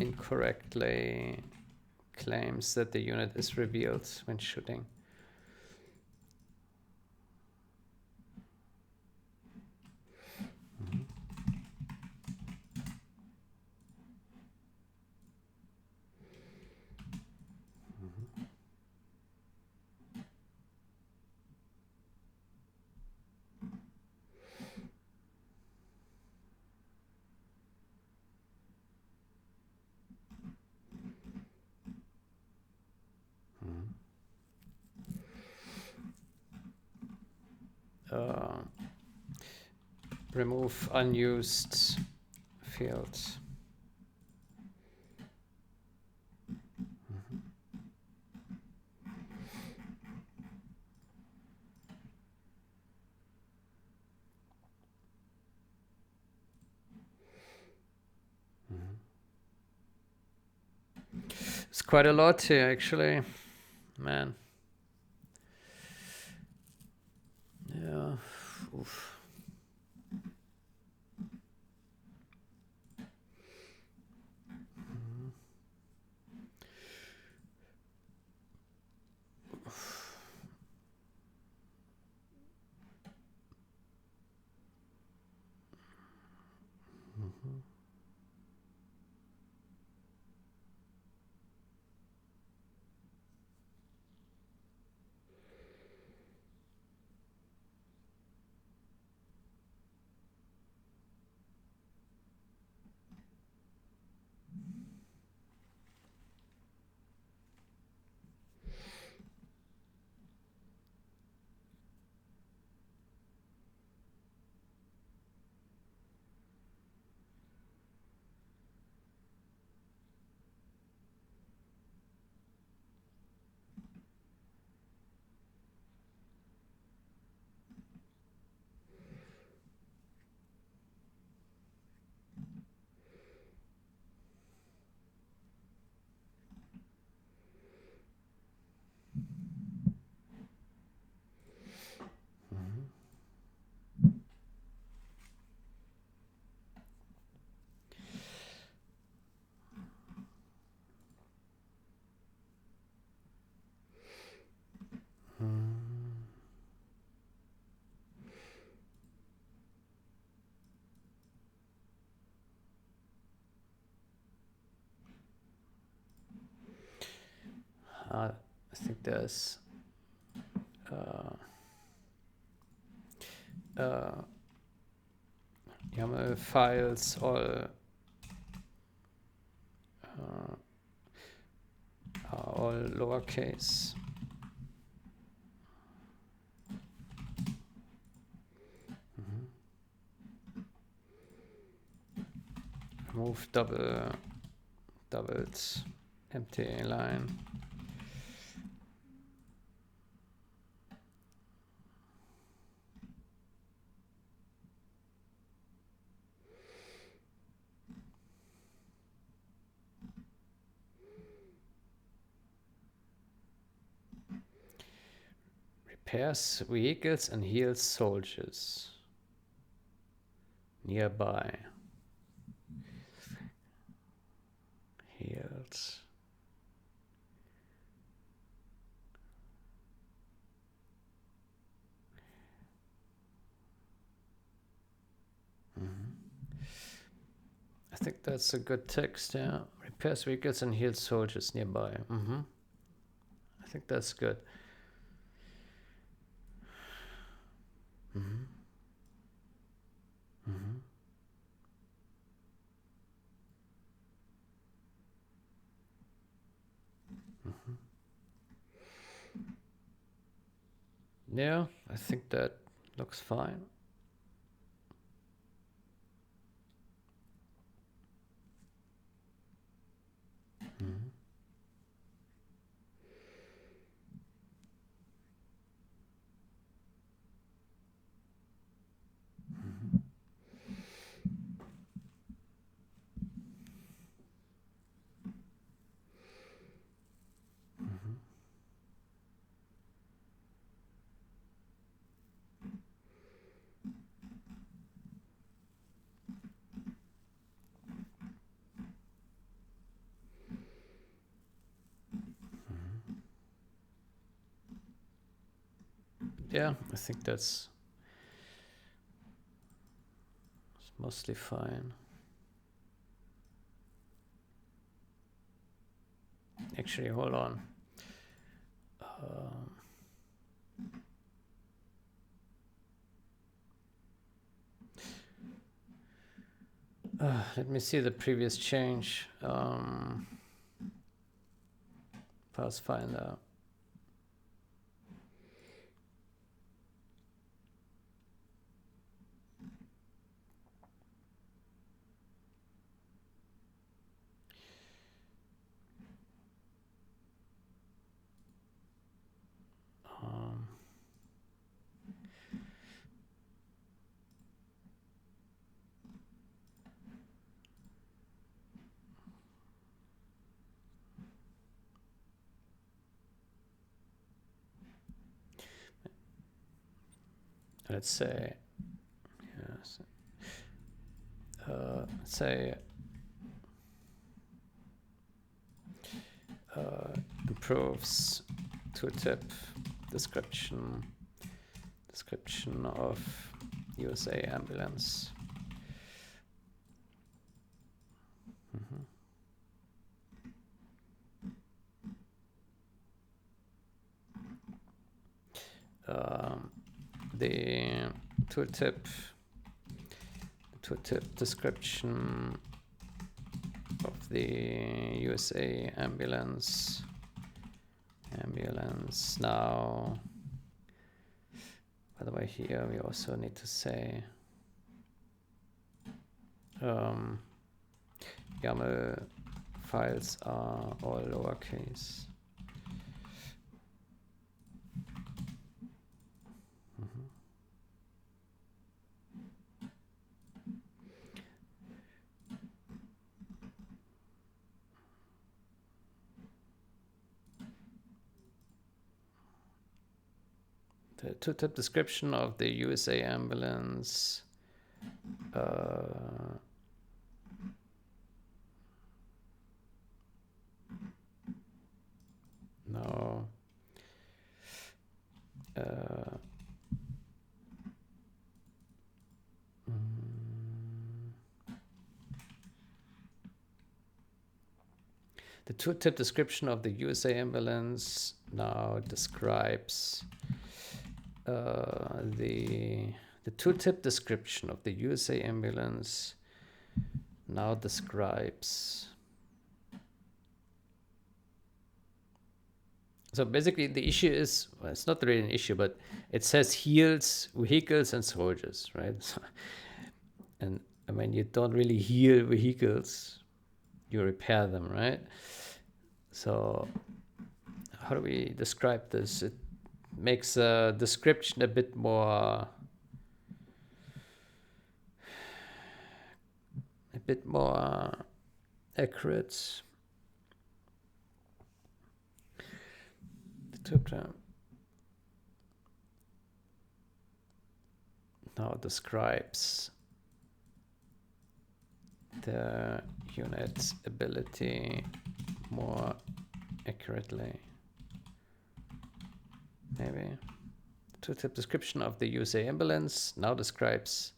incorrectly claims that the unit is revealed when shooting. remove unused fields. It's quite a lot here, actually, man. Yeah. Oof. I think there's YAML files all are all lowercase. Remove doubled empty line. Repairs vehicles and heals soldiers nearby. Heals. I think that's a good text, yeah. Repairs vehicles and heals soldiers nearby. I think that's good. Yeah, I think that looks fine. Yeah, I think that's mostly fine. Actually, hold on. Let me see the previous change. Pathfinder. let's say, yes, let's say improves tooltip description of USA ambulance. The tooltip description of the USA ambulance now. By the way, here we also need to say YAML files are all lowercase. The tooltip description of the USA ambulance. No. The tooltip description of the USA ambulance now describes the tooltip description of the USA ambulance now describes. So basically the issue is, well, it's not really an issue, but it says heals vehicles and soldiers, right? And I mean, you don't really heal vehicles, you repair them, right? So how do we describe this? It makes a description a bit more accurate. The term now describes the unit ability more accurately. Maybe. Tooltip description of the USA ambulance now describes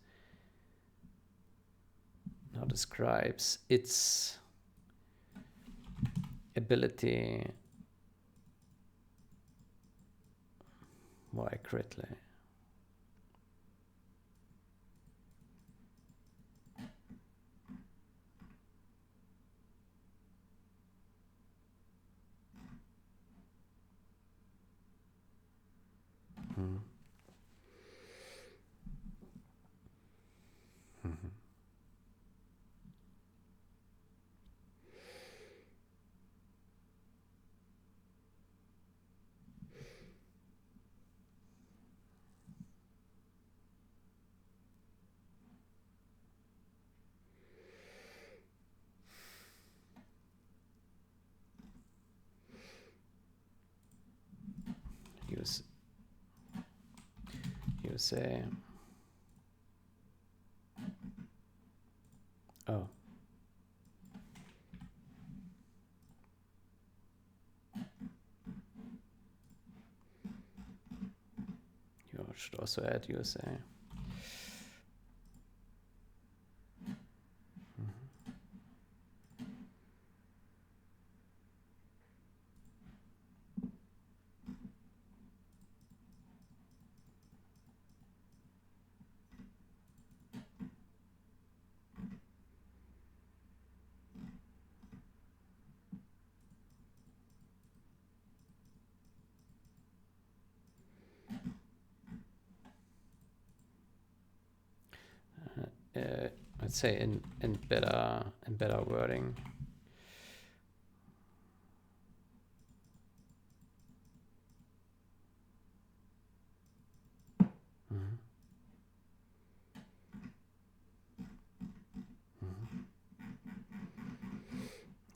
its ability more accurately. USA. Oh. You should also add USA. Let's say in better wording.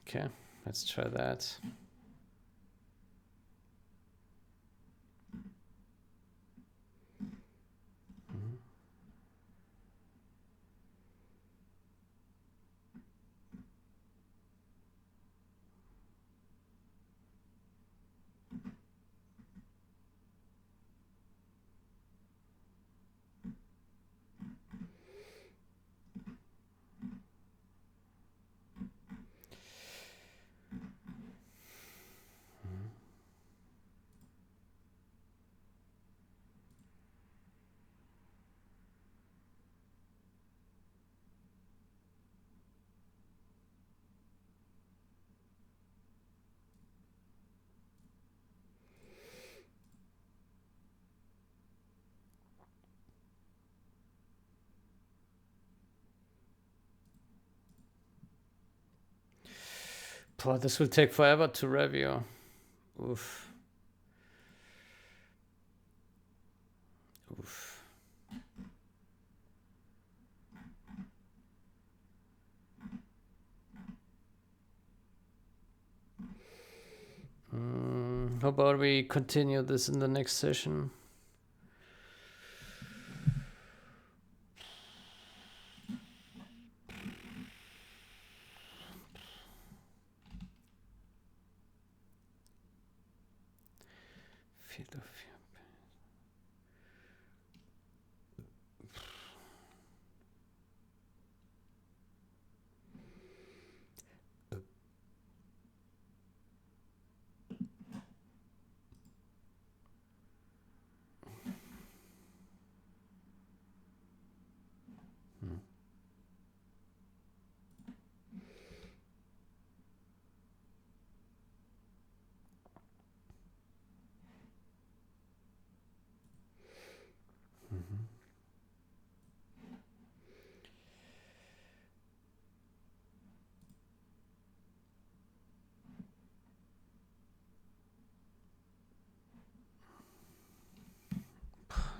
Okay, let's try that. Boy, this will take forever to review. Oof. Oof. How about we continue this in the next session? Field of view.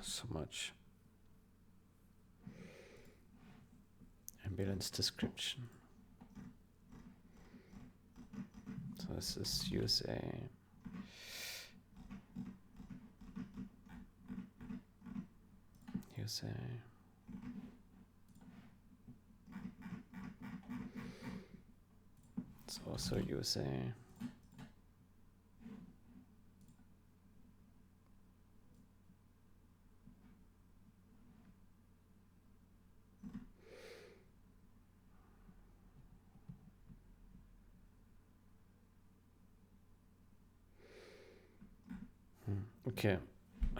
So much. Ambulance description. So this is USA. USA. It's also USA. Okay.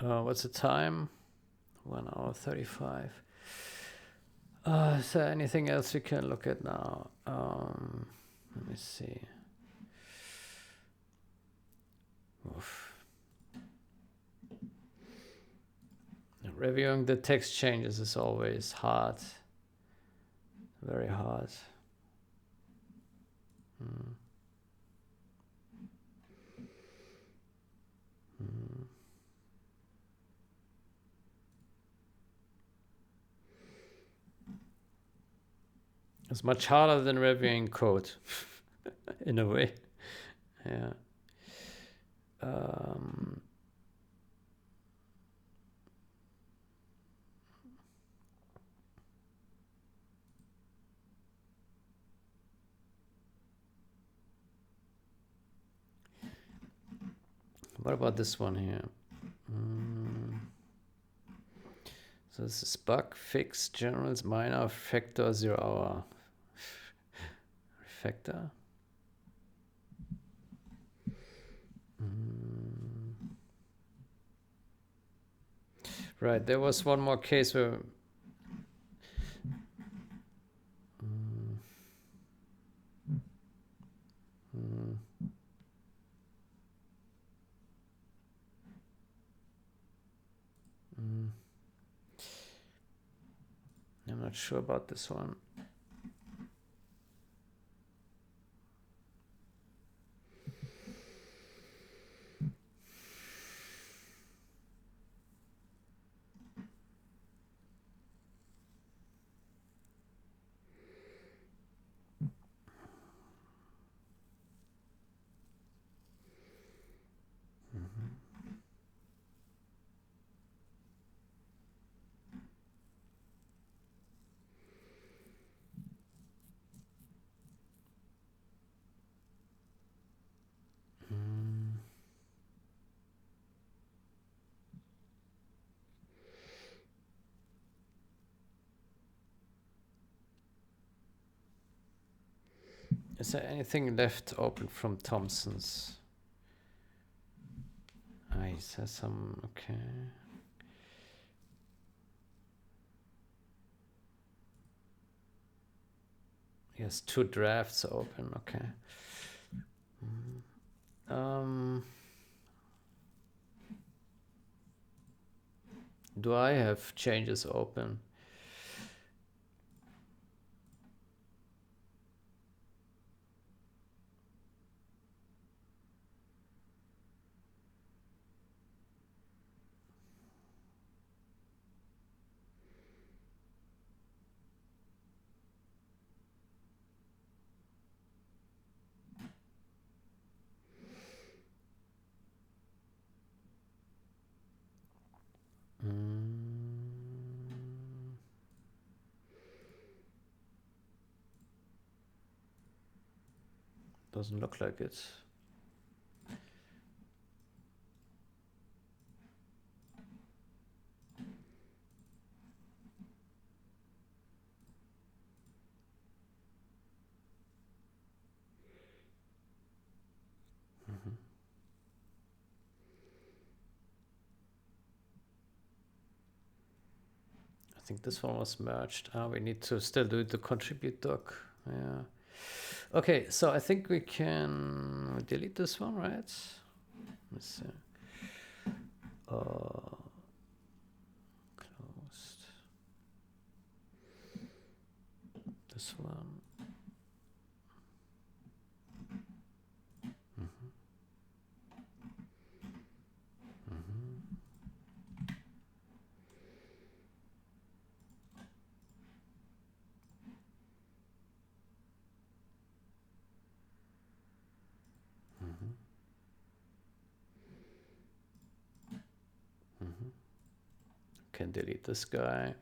What's the time? 1 hour 35. Is there anything else we can look at now? Let me see. Oof. Reviewing the text changes is always hard. Very hard. It's much harder than reviewing code, in a way. Yeah. What about this one here? So this is bug, fix, generals, minor, factor, 0 hour. Refactor. Right, there was one more case where I'm not sure about this one. Is there anything left open from Thompson's? He says some, okay. He has 2 drafts open, okay. Do I have changes open? Doesn't look like it. I think this one was merged. We need to still do the contribute doc. Yeah. Okay, so I think we can delete this one, right? Let's see. Closed. This one. Can delete this guy.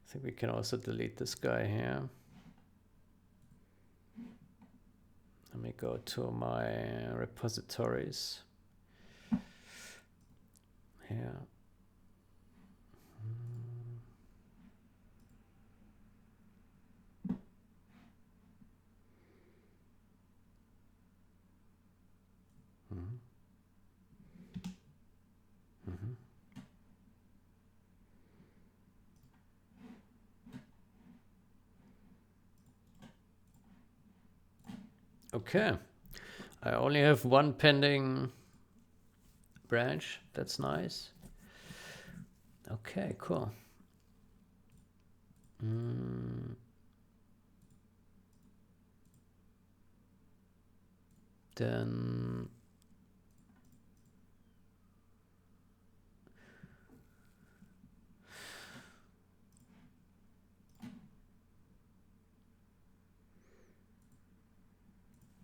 I think we can also delete this guy here. Let me go to my repositories. Here. Okay. I only have one pending branch. That's nice. Okay, cool.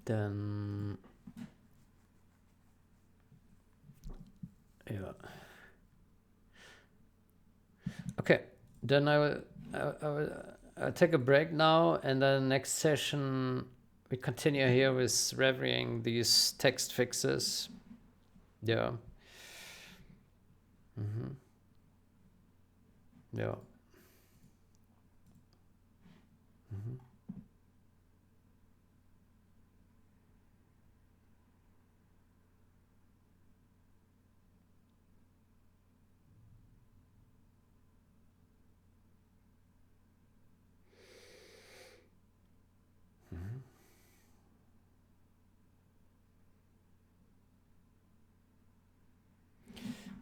Then yeah. Okay, then I'll take a break now, and then next session we continue here with reviewing these text fixes. Yeah. Yeah.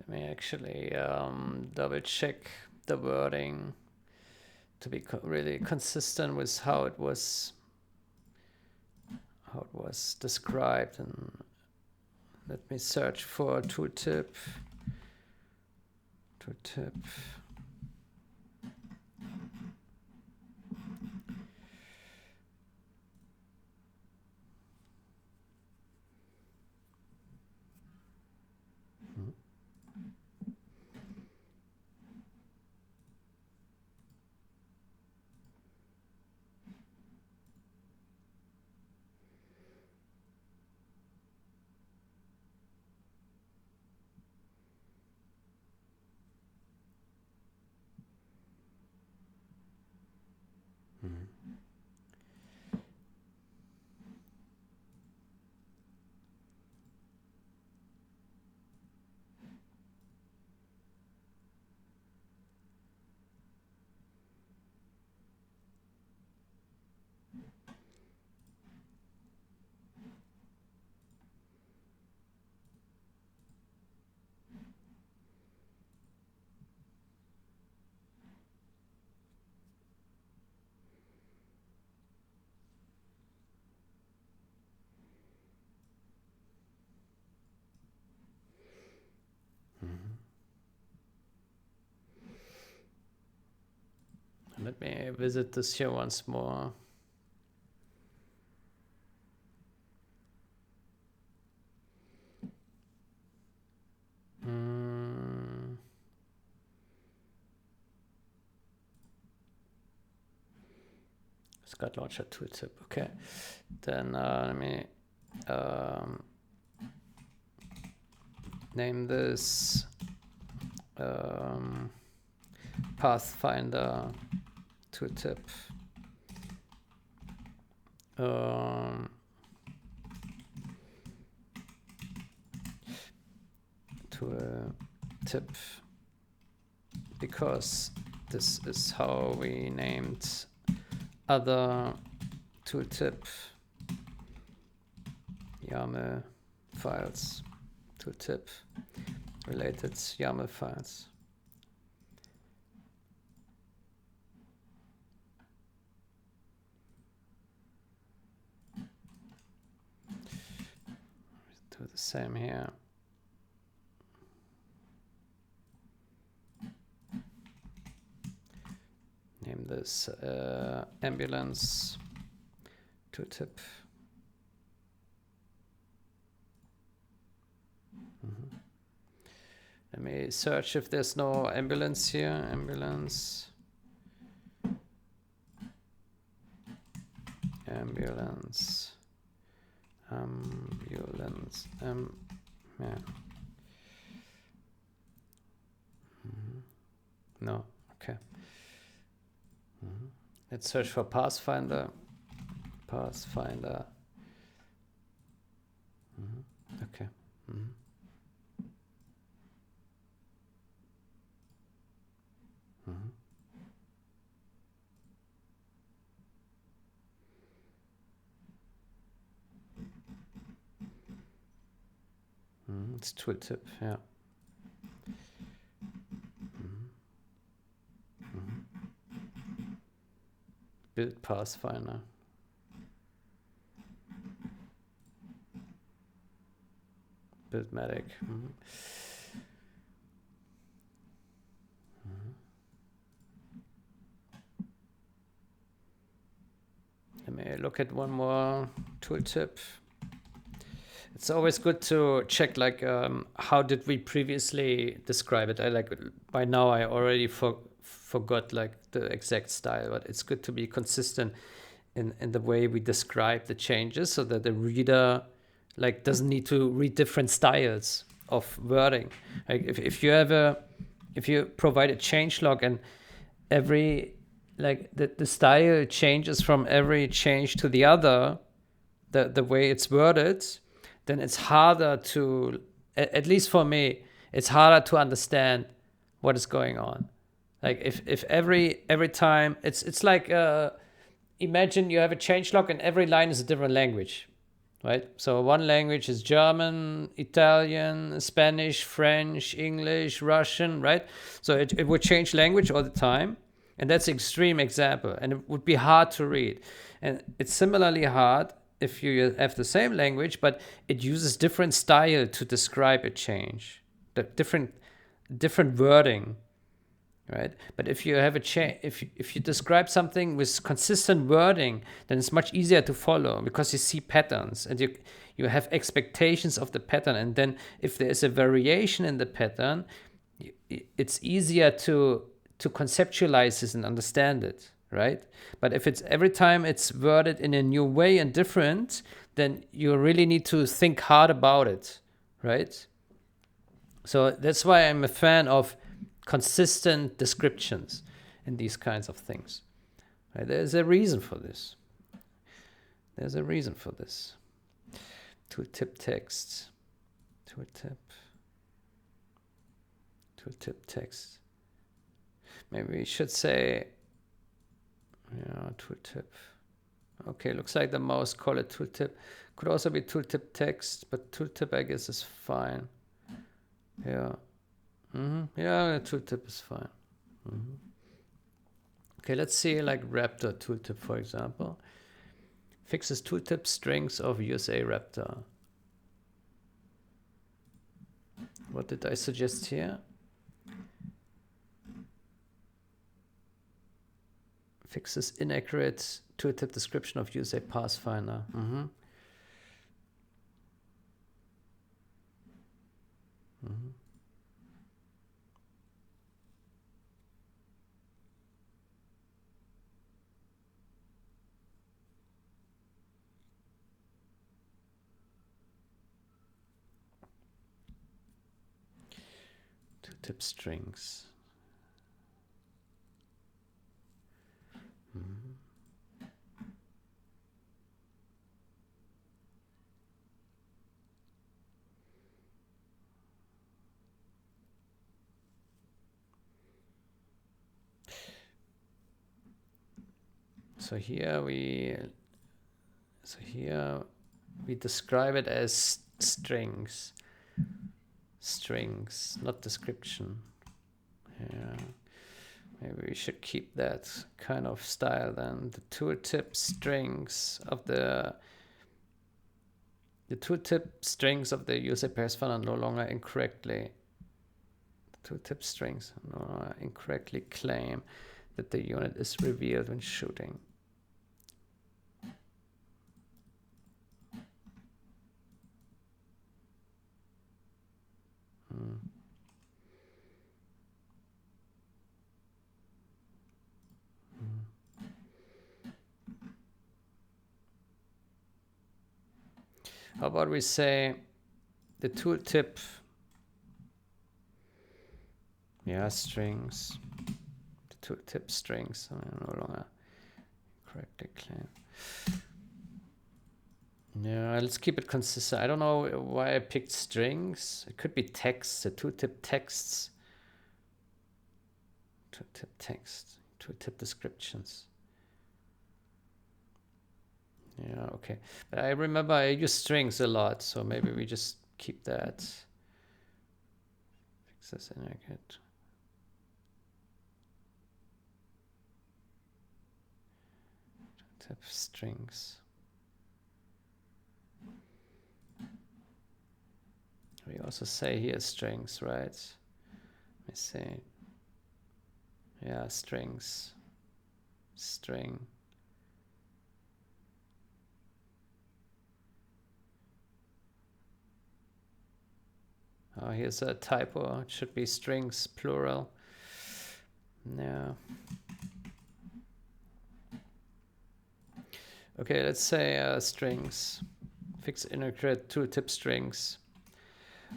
Let me actually double check the wording to be really consistent with how it was described. And let me search for tooltip. me visit this here once more. Scott Launcher tooltip. Okay, then let me name this Pathfinder tooltip. Tooltip, because this is how we named other tooltip YAML files, tooltip related YAML files. Do the same here. Name this ambulance tooltip. Let me search if there's no ambulance here. Ambulance. Yeah. No, okay. Let's search for Pathfinder. Pathfinder. Okay. It's tooltip, yeah. Build Pathfinder. Build Medic. Let me look at one more tooltip. It's always good to check, like, how did we previously describe it? By now I already forgot like the exact style, but it's good to be consistent in the way we describe the changes, so that the reader like doesn't need to read different styles of wording. Like if you provide a changelog and every like the style changes from every change to the other, the way it's worded, then it's harder to, at least for me, it's harder to understand what is going on. Like if every time it's like imagine you have a changelog and every line is a different language, right? So one language is German, Italian, Spanish, French, English, Russian, right? So it would change language all the time. And that's an extreme example. And it would be hard to read. And it's similarly hard if you have the same language, but it uses different style to describe a change, the different wording, right? But if you have a change, if you describe something with consistent wording, then it's much easier to follow because you see patterns and you have expectations of the pattern. And then if there is a variation in the pattern, it's easier to conceptualize this and understand it, right? But if it's every time it's worded in a new way and different, then you really need to think hard about it, right? So that's why I'm a fan of consistent descriptions in these kinds of things. Right? There's a reason for this. There's a reason for this. Tooltip text. Tooltip text. Maybe we should say, yeah, tooltip. Okay, looks like the mouse call it tooltip. Could also be tooltip text, but tooltip I guess is fine. Yeah. Yeah, tooltip is fine. Okay, let's see like Raptor tooltip, for example. Fixes tooltip strings of USA Raptor. What did I suggest here? Fixes inaccurate tooltip description of USA Pathfinder. Tooltip strings. So here we describe it as strings. Strings, not description. Yeah. Maybe we should keep that kind of style then. The tooltip strings of the tooltip strings of the USA Pathfinder no longer incorrectly. The tooltip strings no longer incorrectly claim that the unit is revealed when shooting. How about we say the tooltip, strings, the tooltip strings no longer correctly claim. Yeah, let's keep it consistent. I don't know why I picked strings. It could be text, the tooltip texts. Tooltip text, tooltip descriptions. Yeah, okay. But I remember I use strings a lot, so maybe we just keep that. Fix this inaccurate. Tooltip strings. We also say here strings, right? Let me see. Yeah, strings. String. Oh, here's a typo. It should be strings, plural. Yeah. Okay, let's say strings. Fix inaccurate tooltip strings.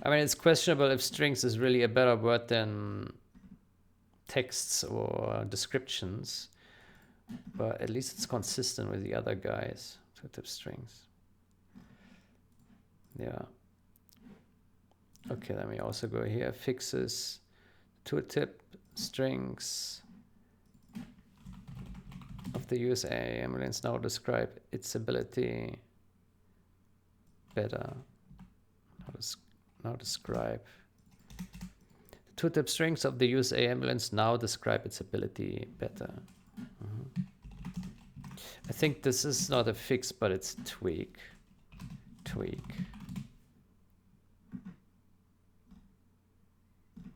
I mean, it's questionable if strings is really a better word than texts or descriptions, but at least it's consistent with the other guys. Tooltip strings. Yeah. Okay, let me also go here. Fixes tooltip strings of the USA ambulance now describe its ability better. Now describe. The tooltip strings of the USA ambulance now describe its ability better. I think this is not a fix, but it's a tweak.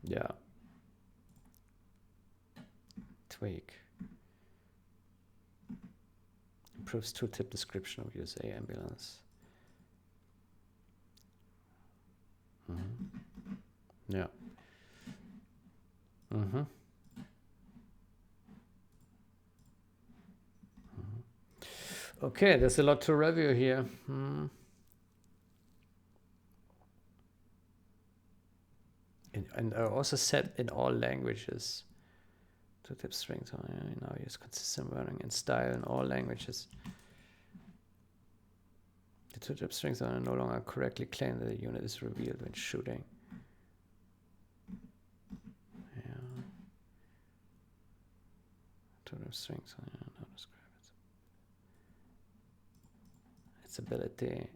Yeah. Tweak. Improves tooltip description of USA ambulance. Yeah. Okay, there's a lot to review here. And I also said in all languages. Tooltip strings now use consistent wording and style in all languages. The tooltip strings are no longer correctly claim that the unit is revealed when shooting. Yeah. Tooltip strings are now describe its ability.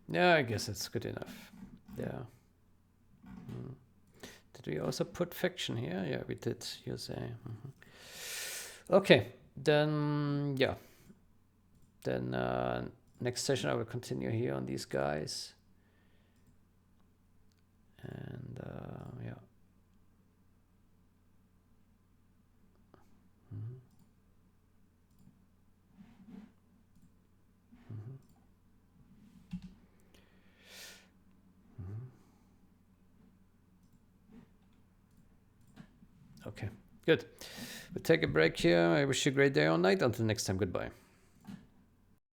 Yeah, I guess it's good enough. Yeah. Did we also put fiction here? Yeah, we did. You say. Okay, then yeah. Then next session I will continue here on these guys. And yeah. Okay, good. We'll take a break here. I wish you a great day or night. Until next time, goodbye.